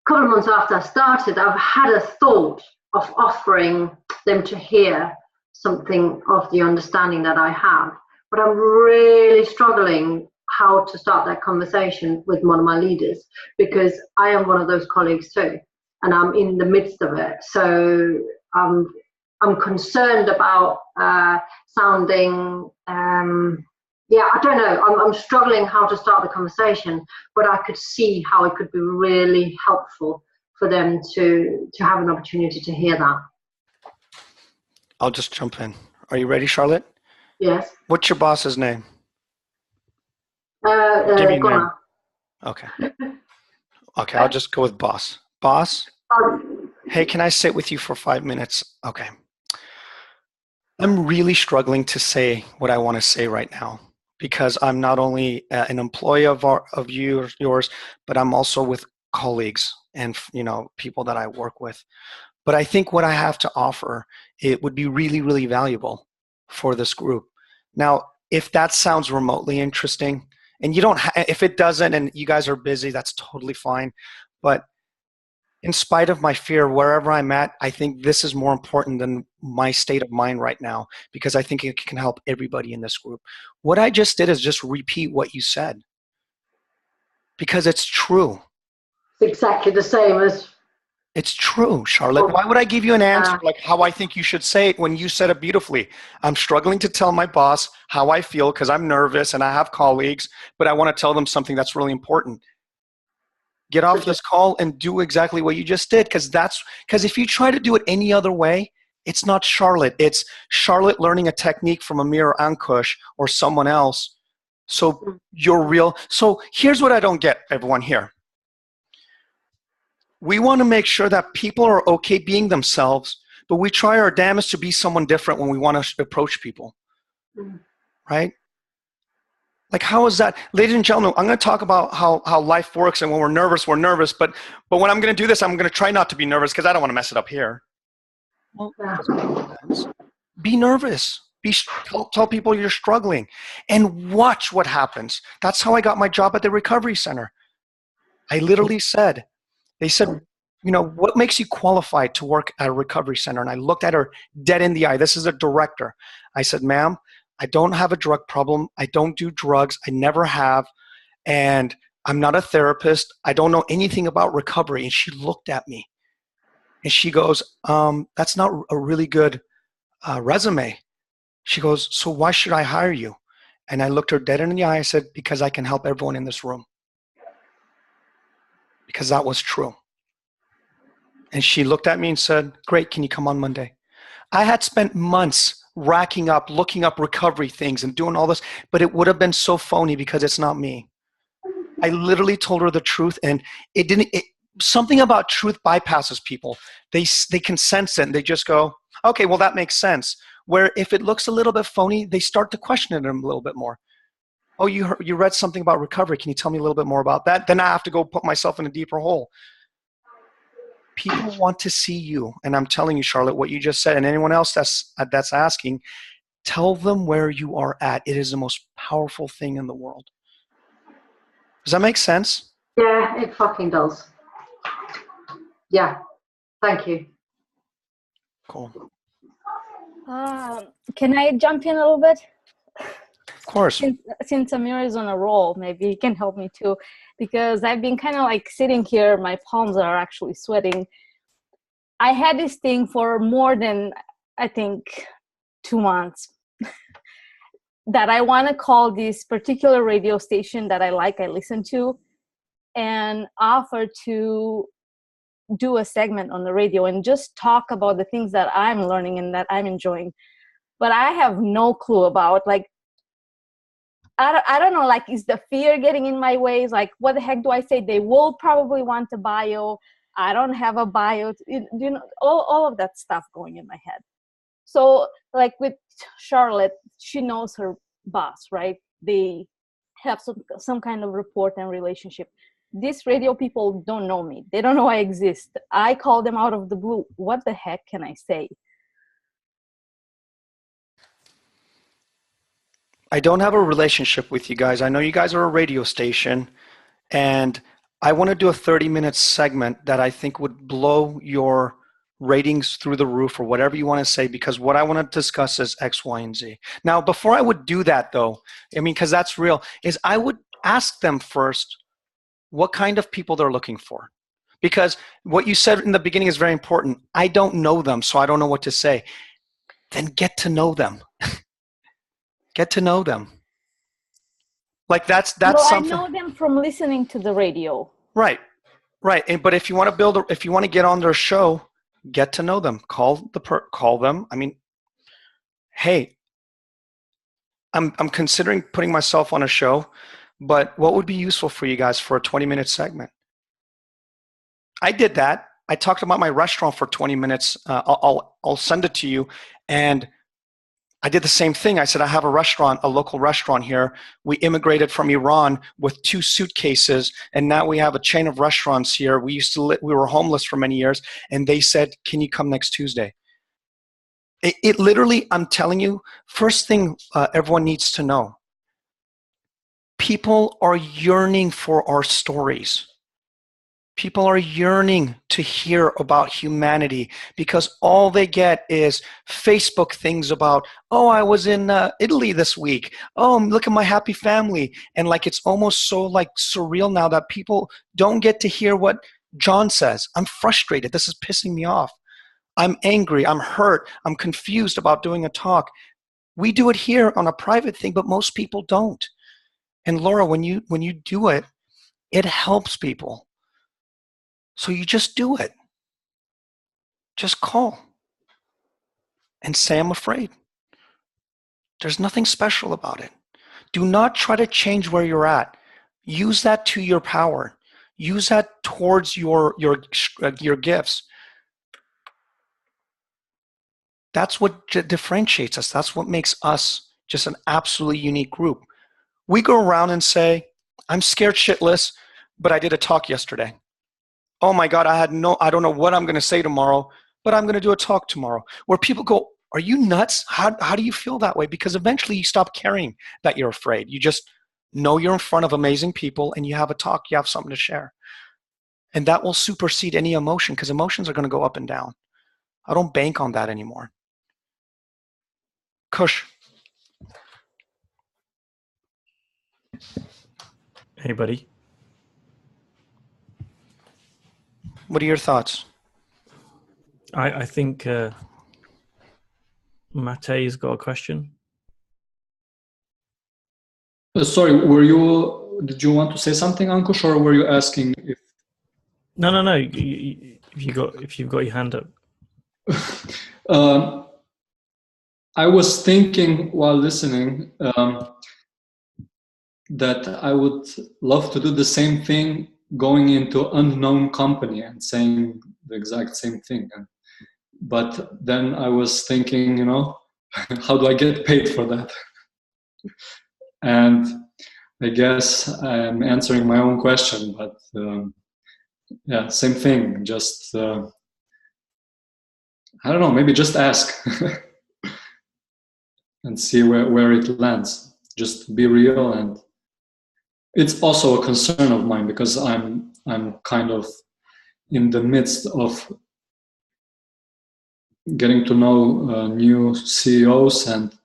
couple of months after I started, I've had a thought of offering them to hear something of the understanding that I have. But I'm really struggling how to start that conversation with one of my leaders, because I am one of those colleagues too, and I'm in the midst of it. So I'm concerned about sounding, I don't know. I'm struggling how to start the conversation, but I could see how it could be really helpful for them to have an opportunity to hear that. I'll just jump in. Are you ready, Charlotte? Yes. What's your boss's name? Give me a name. Okay. Okay, I'll just go with boss. Boss? Hey, can I sit with you for 5 minutes? Okay. I'm really struggling to say what I want to say right now, because I'm not only an employee of yours, but I'm also with colleagues and people that I work with. But I think what I have to offer, it would be really, really valuable for this group. Now, if that sounds remotely interesting, and you don't, if it doesn't, and you guys are busy, that's totally fine. But in spite of my fear, wherever I'm at, I think this is more important than my state of mind right now, because I think it can help everybody in this group. What I just did is just repeat what you said, because it's true. It's exactly the same as. It's true, Charlotte. Why would I give you an answer like how I think you should say it when you said it beautifully? I'm struggling to tell my boss how I feel because I'm nervous and I have colleagues, but I want to tell them something that's really important. Get off this call and do exactly what you just did, because if you try to do it any other way, it's not Charlotte. It's Charlotte learning a technique from Amir or Ankush or someone else. So you're real. So here's what I don't get, everyone here. We want to make sure that people are okay being themselves, but we try our damnedest to be someone different when we want to approach people, right? Like, how is that? Ladies and gentlemen, I'm going to talk about how life works, and when we're nervous, but when I'm going to do this, I'm going to try not to be nervous because I don't want to mess it up here. Well, be nervous. Tell people you're struggling and watch what happens. That's how I got my job at the recovery center. I literally said, they said, what makes you qualified to work at a recovery center? And I looked at her dead in the eye. This is a director. I said, ma'am, I don't have a drug problem. I don't do drugs. I never have. And I'm not a therapist. I don't know anything about recovery. And she looked at me and she goes, that's not a really good resume. She goes, so why should I hire you? And I looked her dead in the eye. I said, because I can help everyone in this room. Because that was true. And she looked at me and said, great, can you come on Monday? I had spent months racking up, looking up recovery things and doing all this, but it would have been so phony because it's not me. I literally told her the truth, and something about truth bypasses people. They can sense it, and they just go, okay, well, that makes sense. Where if it looks a little bit phony, they start to question it a little bit more. Oh, you read something about recovery. Can you tell me a little bit more about that? Then I have to go put myself in a deeper hole. People want to see you, and I'm telling you, Charlotte, what you just said, and anyone else that's asking, tell them where you are at. It is the most powerful thing in the world. Does that make sense? Yeah, it fucking does. Yeah, thank you. Cool. Can I jump in a little bit? Of course. Since Amir is on a roll, maybe he can help me too, because I've been kind of like sitting here, my palms are actually sweating. I had this thing for more than, I think, 2 months that I want to call this particular radio station that I listen to, and offer to do a segment on the radio and just talk about the things that I'm learning and that I'm enjoying. But I have no clue about, like, I don't know, like, is the fear getting in my way? It's like, what the heck do I say? They will probably want a bio. I don't have a bio. You know, all of that stuff going in my head. So, like with Charlotte, she knows her boss, right? They have some kind of rapport and relationship. These radio people don't know me. They don't know I exist. I call them out of the blue. What the heck can I say? I don't have a relationship with you guys. I know you guys are a radio station, and I want to do a 30-minute segment that I think would blow your ratings through the roof, or whatever you want to say, because what I want to discuss is X, Y, and Z. Now, before I would do that, though, I mean, because that's real, is I would ask them first what kind of people they're looking for. Because what you said in the beginning is very important. I don't know them, so I don't know what to say. Then get to know them. Get to know them. Like that's something. I know them from listening to the radio. Right. But if you want to if you want to get on their show, get to know them. Call them. I mean, hey, I'm considering putting myself on a show, but what would be useful for you guys for a 20-minute segment? I did that. I talked about my restaurant for 20 minutes. I'll send it to you, and I did the same thing. I said, I have a restaurant, a local restaurant here. We immigrated from Iran with 2 suitcases, and now we have a chain of restaurants here. We were homeless for many years, and they said, can you come next Tuesday? It literally, I'm telling you, first thing everyone needs to know, people are yearning for our stories. People are yearning to hear about humanity, because all they get is Facebook things about, oh, I was in Italy this week. Oh, look at my happy family. And like, it's almost so like surreal now that people don't get to hear what John says. I'm frustrated. This is pissing me off. I'm angry. I'm hurt. I'm confused about doing a talk. We do it here on a private thing, but most people don't. And Laura, when you do it, it helps people. So you just do it. Just call and say, I'm afraid. There's nothing special about it. Do not try to change where you're at. Use that to your power. Use that towards your gifts. That's what differentiates us. That's what makes us just an absolutely unique group. We go around and say, I'm scared shitless, but I did a talk yesterday. Oh my God, I don't know what I'm going to say tomorrow, but I'm going to do a talk tomorrow. Where people go, are you nuts? How do you feel that way? Because eventually you stop caring that you're afraid. You just know you're in front of amazing people and you have a talk, you have something to share. And that will supersede any emotion, because emotions are going to go up and down. I don't bank on that anymore. Kush. Hey, buddy. What are your thoughts? I think Matej's got a question. Sorry, did you want to say something, Ankush, or were you asking if? No. if you've got your hand up. I was thinking while listening that I would love to do the same thing going into unknown company and saying the exact same thing. But then I was thinking, how do I get paid for that? And I guess I'm answering my own question, but yeah, same thing. Just, I don't know, maybe just ask and see where it lands. Just be real. And it's also a concern of mine because I'm kind of in the midst of getting to know new CEOs and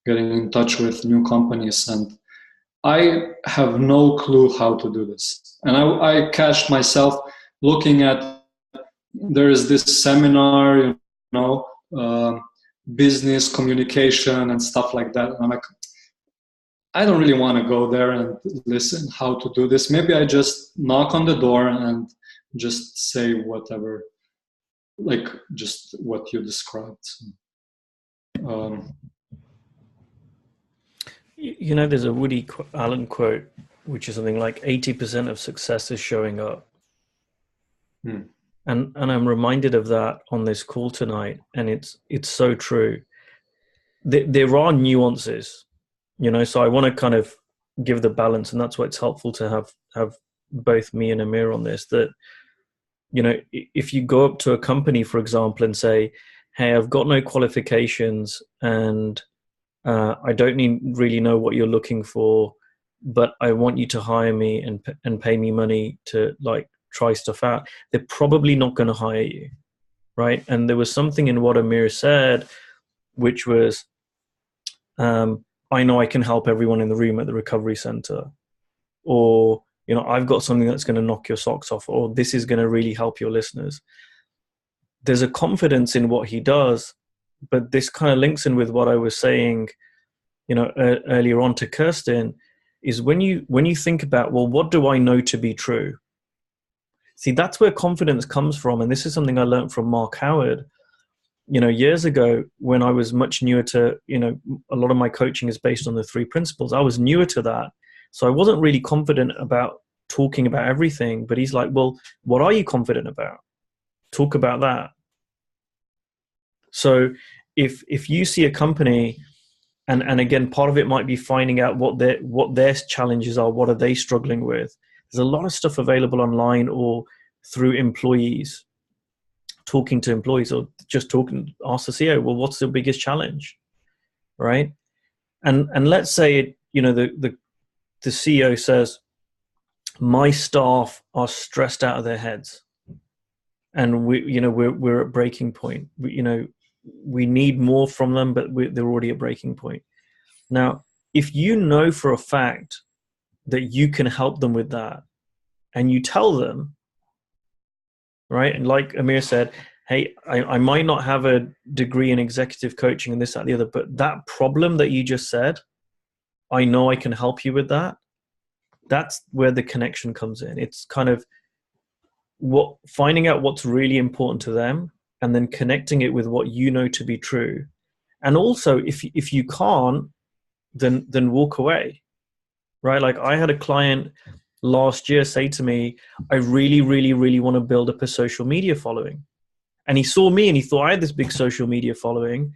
getting in touch with new companies, and I have no clue how to do this. And I catch myself looking at, there is this seminar, business communication and stuff like that. And I'm like, I don't really want to go there and listen how to do this. Maybe I just knock on the door and just say whatever, like just what you described. There's a Woody Allen quote, which is something like 80% of success is showing up. And I'm reminded of that on this call tonight, and it's so true. There are nuances, so I want to kind of give the balance, and that's why it's helpful to have both me and Amir on this. That if you go up to a company, for example, and say, "Hey, I've got no qualifications, and I don't really know what you're looking for, but I want you to hire me and pay me money to like try stuff out," they're probably not going to hire you, right? And there was something in what Amir said, which was, I know I can help everyone in the room at the recovery center, or I've got something that's going to knock your socks off, or this is going to really help your listeners. There's a confidence in what he does, but this kind of links in with what I was saying, earlier on to Kirsten, is when you think about, well, what do I know to be true? See, that's where confidence comes from. And this is something I learned from Mark Howard, years ago when I was much newer to, a lot of my coaching is based on the 3 principles. I was newer to that. So I wasn't really confident about talking about everything, but he's like, well, what are you confident about? Talk about that. So if you see a company, and again, part of it might be finding out what their challenges are, what are they struggling with. There's a lot of stuff available online or through employees, talking to employees, or just ask the CEO, well, what's the biggest challenge, right? And let's say, the CEO says, my staff are stressed out of their heads, and we're at breaking point. We need more from them, but they're already at breaking point. Now, if you know for a fact that you can help them with that, and you tell them, right? And like Amir said, hey, I might not have a degree in executive coaching and this, that, the other, but that problem that you just said, I know I can help you with that. That's where the connection comes in. It's kind of finding out what's really important to them, and then connecting it with what you know to be true. And also, if you can't, then walk away, right? Like I had a client last year say to me, I really, really, really want to build up a social media following. And he saw me and he thought I had this big social media following,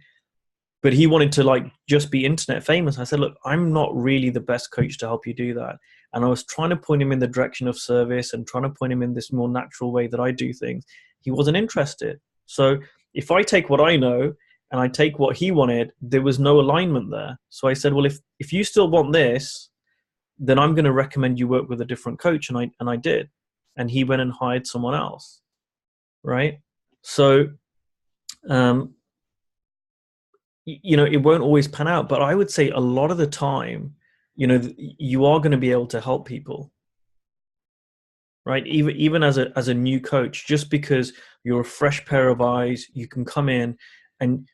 but he wanted to like just be internet famous. I said, look, I'm not really the best coach to help you do that. And I was trying to point him in the direction of service and trying to point him in this more natural way that I do things. He wasn't interested. So if I take what I know and I take what he wanted, there was no alignment there. So I said, well, if you still want this, then I'm going to recommend you work with a different coach. And I did. And he went and hired someone else. Right. So, it won't always pan out, but I would say a lot of the time, you are going to be able to help people. Right. Even as a new coach, just because you're a fresh pair of eyes, you can come in and,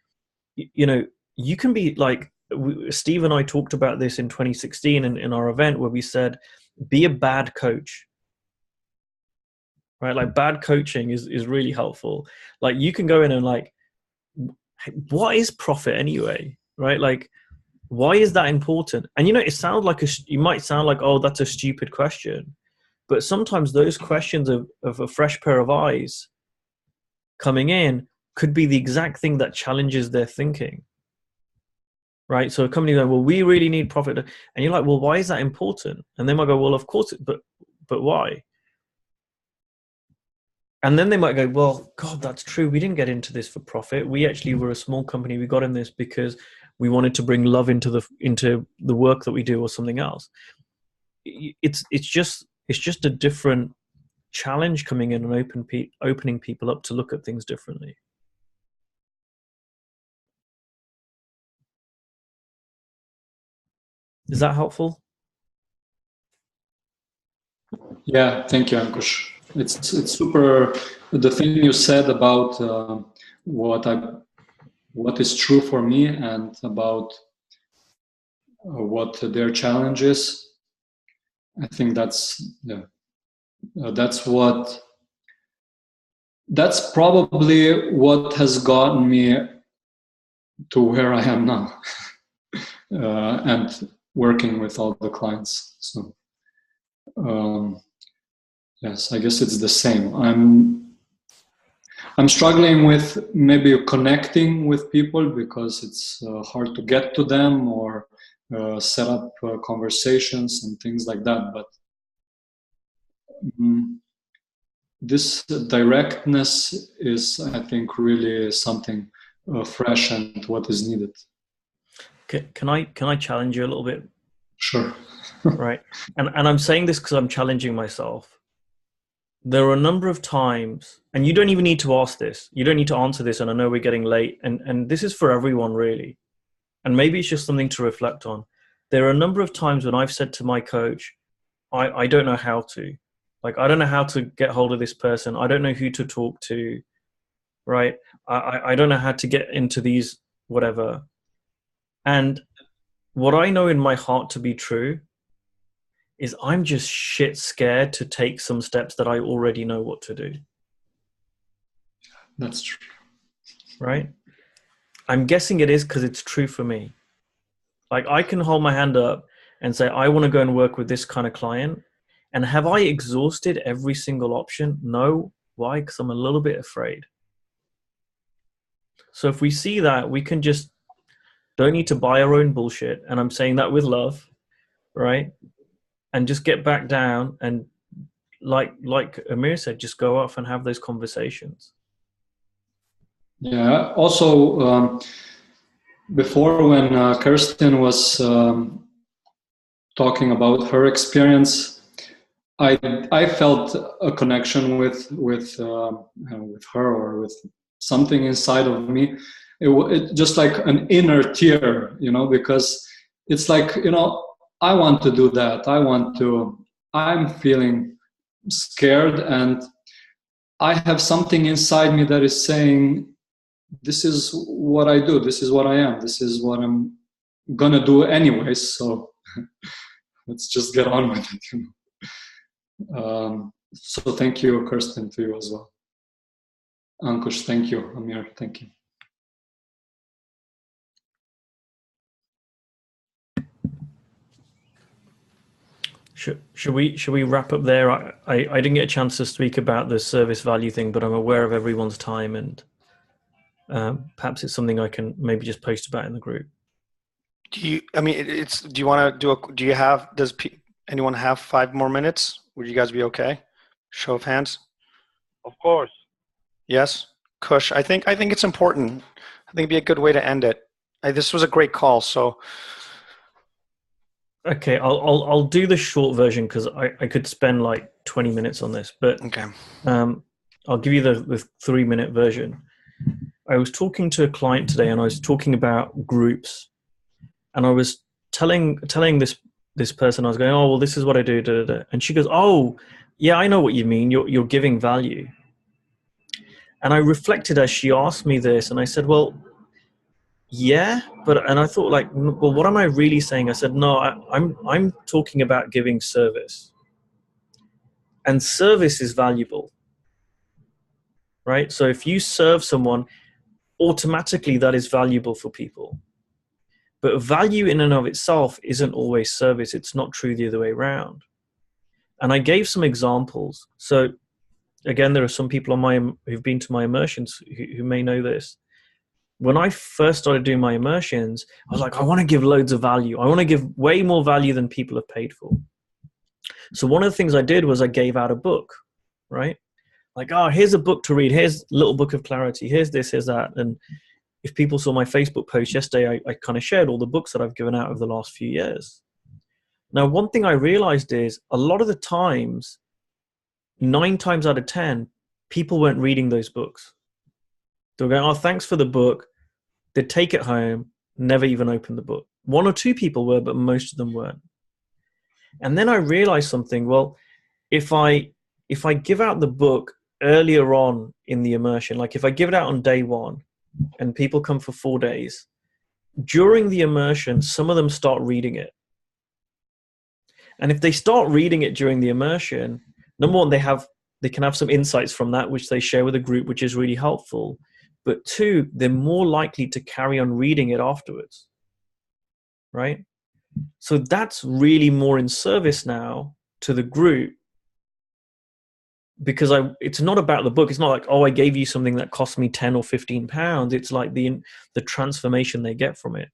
you can be like, Steve and I talked about this in 2016 in our event where we said, be a bad coach. right? Like bad coaching is really helpful. Like you can go in and like, what is profit anyway, right? Like, why is that important? And it sounds like you might sound like, oh, that's a stupid question, but sometimes those questions of a fresh pair of eyes coming in could be the exact thing that challenges their thinking, right? So a company going, well, we really need profit, and you're like, well, why is that important? And they might go, well, of course, but why? And then they might go, well, God, that's true. We didn't get into this for profit. We actually were a small company. We got in this because we wanted to bring love into the work that we do, or something else. It's just a different challenge coming in and opening people up to look at things differently. Is that helpful? Yeah, thank you, Ankush. It's super. The thing you said about what is true for me and about what their challenge is. I think that's probably what has gotten me to where I am now, and working with all the clients. So. Yes, I guess it's the same. I'm struggling with maybe connecting with people because it's hard to get to them or set up conversations and things like that. But this directness is, I think, really something fresh and what is needed. Can I challenge you a little bit? Sure. Right. And I'm saying this because I'm challenging myself. There are a number of times, and you don't even need to ask this. You don't need to answer this, and I know we're getting late. And this is for everyone, really. And maybe it's just something to reflect on. There are a number of times when I've said to my coach, I don't know how to. Like, I don't know how to get hold of this person. I don't know who to talk to, right? I don't know how to get into these, whatever. And what I know in my heart to be true is I'm just shit scared to take some steps that I already know what to do. That's true. Right? I'm guessing it is because it's true for me. Like, I can hold my hand up and say, I want to go and work with this kind of client. And have I exhausted every single option? No. Why? Because I'm a little bit afraid. So if we see that, we can just don't need to buy our own bullshit. And I'm saying that with love, right? And just get back down and, like Amir said, just go off and have those conversations. Yeah. Also, before when Kirsten was talking about her experience, I felt a connection with her, or with something inside of me. It just like an inner tear, because it's like, I want to do that. I'm feeling scared, and I have something inside me that is saying, this is what I do. This is what I am. This is what I'm gonna do anyway. So let's just get on with it. So thank you, Kirsten, to you as well. Ankush, thank you. Amir, thank you. Should we wrap up there? I didn't get a chance to speak about the service value thing, but I'm aware of everyone's time, and perhaps it's something I can maybe just post about in the group. Does anyone have 5 more minutes? Would you guys be okay? Show of hands. Of course. Yes, Kush. I think it's important. I think it'd be a good way to end it. This was a great call. So. Okay, I'll do the short version because I could spend like 20 minutes on this, but okay. I'll give you the 3-minute version. I was talking to a client today, and I was talking about groups, and I was telling this person, I was going, oh well, this is what I do, da, da, da. And she goes, oh yeah, I know what you mean. You're giving value. And I reflected as she asked me this, and I said, well, yeah, and I thought, like, well, what am I really saying? I said, no, I'm talking about giving service, and service is valuable. right? So if you serve someone, automatically that is valuable for people. But value in and of itself isn't always service. It's not true the other way around. And I gave some examples. So again, there are some people who've been to my immersions who may know this. When I first started doing my immersions, I was like, I want to give loads of value. I want to give way more value than people have paid for. So one of the things I did was I gave out a book, right? Like, oh, here's a book to read. Here's a little book of clarity. Here's this, here's that. And if people saw my Facebook post yesterday, I kind of shared all the books that I've given out over the last few years. Now, one thing I realized is a lot of the times, 9 times out of 10, people weren't reading those books. They were going, oh, thanks for the book. They'd take it home, never even open the book. 1 or 2 people were, but most of them weren't. And then I realized something. Well, if I give out the book earlier on in the immersion, like if I give it out on day 1 and people come for 4 days, during the immersion, some of them start reading it. And if they start reading it during the immersion, number 1, they can have some insights from that, which they share with a group, which is really helpful. But 2, they're more likely to carry on reading it afterwards, right? So that's really more in service now to the group, because it's not about the book. It's not like, oh, I gave you something that cost me 10 or 15 pounds. It's like the transformation they get from it.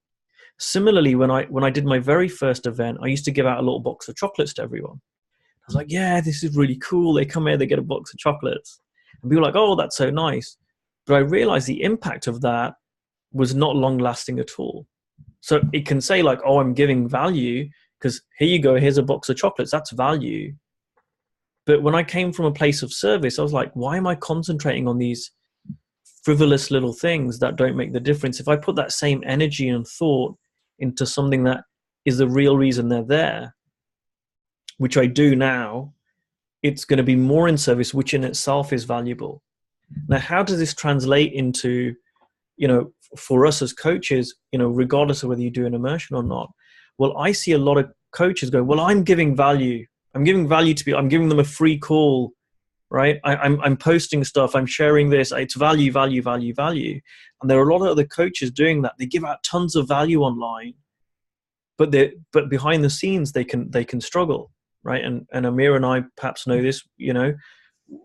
Similarly, when I did my very first event, I used to give out a little box of chocolates to everyone. I was like, yeah, this is really cool. They come here, they get a box of chocolates. And people were like, oh, that's so nice. But I realized the impact of that was not long lasting at all. So it can say like, oh, I'm giving value because here you go, here's a box of chocolates. That's value. But when I came from a place of service, I was like, why am I concentrating on these frivolous little things that don't make the difference? If I put that same energy and thought into something that is the real reason they're there, which I do now, it's going to be more in service, which in itself is valuable. Now, how does this translate into, for us as coaches, regardless of whether you do an immersion or not? Well, I see a lot of coaches go, well, I'm giving value. I'm giving value to people. I'm giving them a free call, right? I'm posting stuff. I'm sharing this. It's value, value, value, value. And there are a lot of other coaches doing that. They give out tons of value online, but behind the scenes, they can struggle, right? And Amir and I perhaps know this,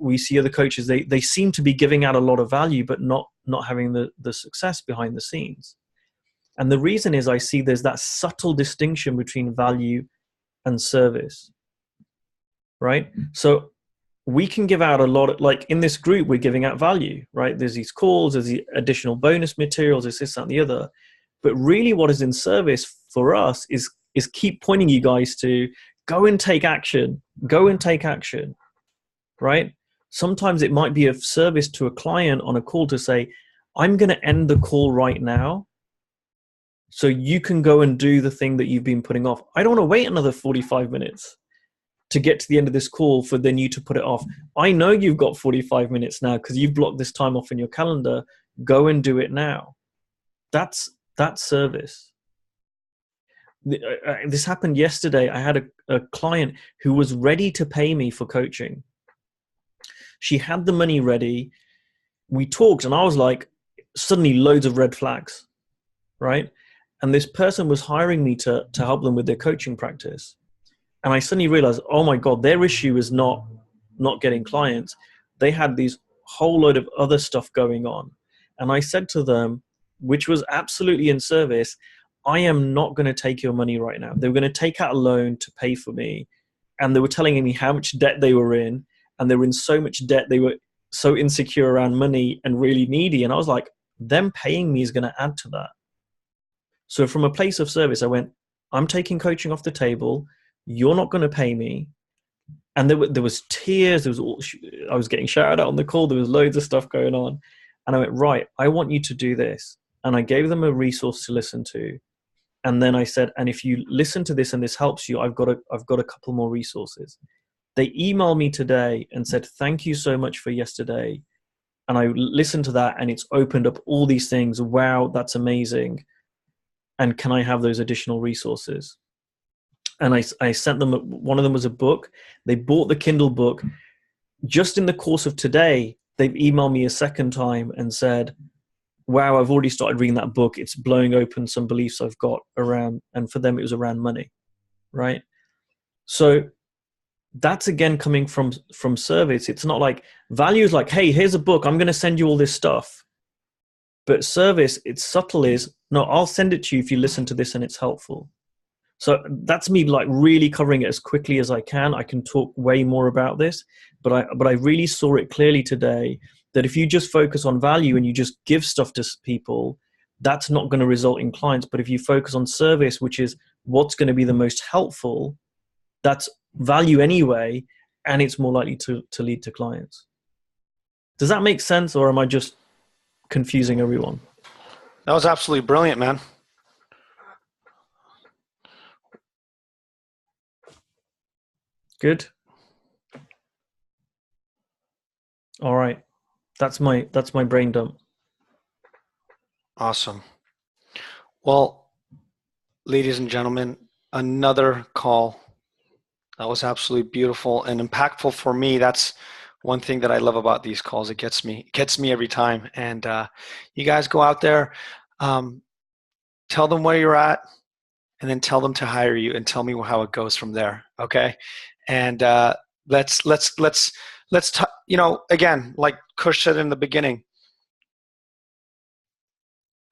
we see other coaches, they seem to be giving out a lot of value, but not having the success behind the scenes. And the reason is I see there's that subtle distinction between value and service, right? So we can give out a lot, like in this group, we're giving out value, right? There's these calls, there's the additional bonus materials, there's this, that, and the other. But really what is in service for us is keep pointing you guys to go and take action, right? Sometimes it might be of service to a client on a call to say, I'm going to end the call right now so you can go and do the thing that you've been putting off. I don't want to wait another 45 minutes to get to the end of this call for then you to put it off. I know you've got 45 minutes now because you've blocked this time off in your calendar. Go and do it now. That's service. This happened yesterday. I had a client who was ready to pay me for coaching. She had the money ready. We talked and I was like, suddenly loads of red flags, right? And this person was hiring me to help them with their coaching practice. And I suddenly realized, oh my God, their issue is not getting clients. They had these whole load of other stuff going on. And I said to them, which was absolutely in service, I am not going to take your money right now. They were going to take out a loan to pay for me. And they were telling me how much debt they were in. And they were in so much debt. They were so insecure around money and really needy. And I was like, them paying me is going to add to that. So from a place of service, I went, I'm taking coaching off the table. You're not going to pay me. And there was tears. I was getting shouted out on the call. There was loads of stuff going on. And I went, right, I want you to do this. And I gave them a resource to listen to. And then I said, and if you listen to this and this helps you, I've got a couple more resources. They emailed me today and said, thank you so much for yesterday. And I listened to that and it's opened up all these things. Wow, that's amazing. And can I have those additional resources? And I sent them, one of them was a book. They bought the Kindle book. Just in the course of today, they've emailed me a second time and said, wow, I've already started reading that book. It's blowing open some beliefs I've got around, and for them it was around money, right? So that's again coming from service. It's not like value is like, hey, here's a book, I'm going to send you all this stuff. But service, it's subtle, is no, I'll send it to you if you listen to this and it's helpful. So that's me like really covering it as quickly as I can. I can talk way more about this, but I really saw it clearly today that if you just focus on value and you just give stuff to people, that's not going to result in clients. But if you focus on service, which is what's going to be the most helpful, that's value anyway, and it's more likely to lead to clients. Does that make sense, or am I just confusing everyone? That was absolutely brilliant, man. Good. All right. That's my brain dump. Awesome. Well, ladies and gentlemen, another call. That was absolutely beautiful and impactful for me. That's one thing that I love about these calls. It gets me every time. And you guys go out there, tell them where you're at, and then tell them to hire you, and tell me how it goes from there. Okay. And let's you know, again, like Kush said in the beginning,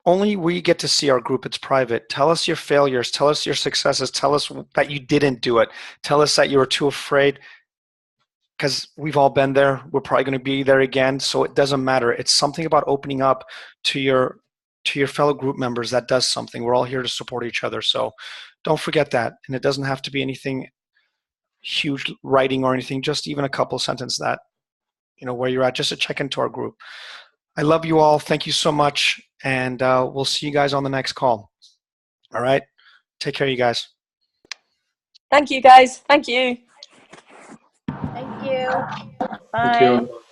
only we get to see our group. It's private. Tell us your failures. Tell us your successes. Tell us that you didn't do it. Tell us that you were too afraid, because we've all been there. We're probably going to be there again. So it doesn't matter. It's something about opening up to your fellow group members that does something. We're all here to support each other. So don't forget that. And it doesn't have to be anything huge writing or anything, just even a couple sentences that, you know, where you're at, just to check into our group. I love you all. Thank you so much. And we'll see you guys on the next call. All right. Take care, you guys. Thank you, guys. Thank you. Thank you. Thank you.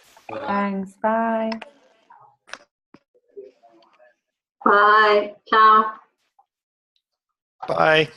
Thanks. Bye. Bye. Ciao. Bye.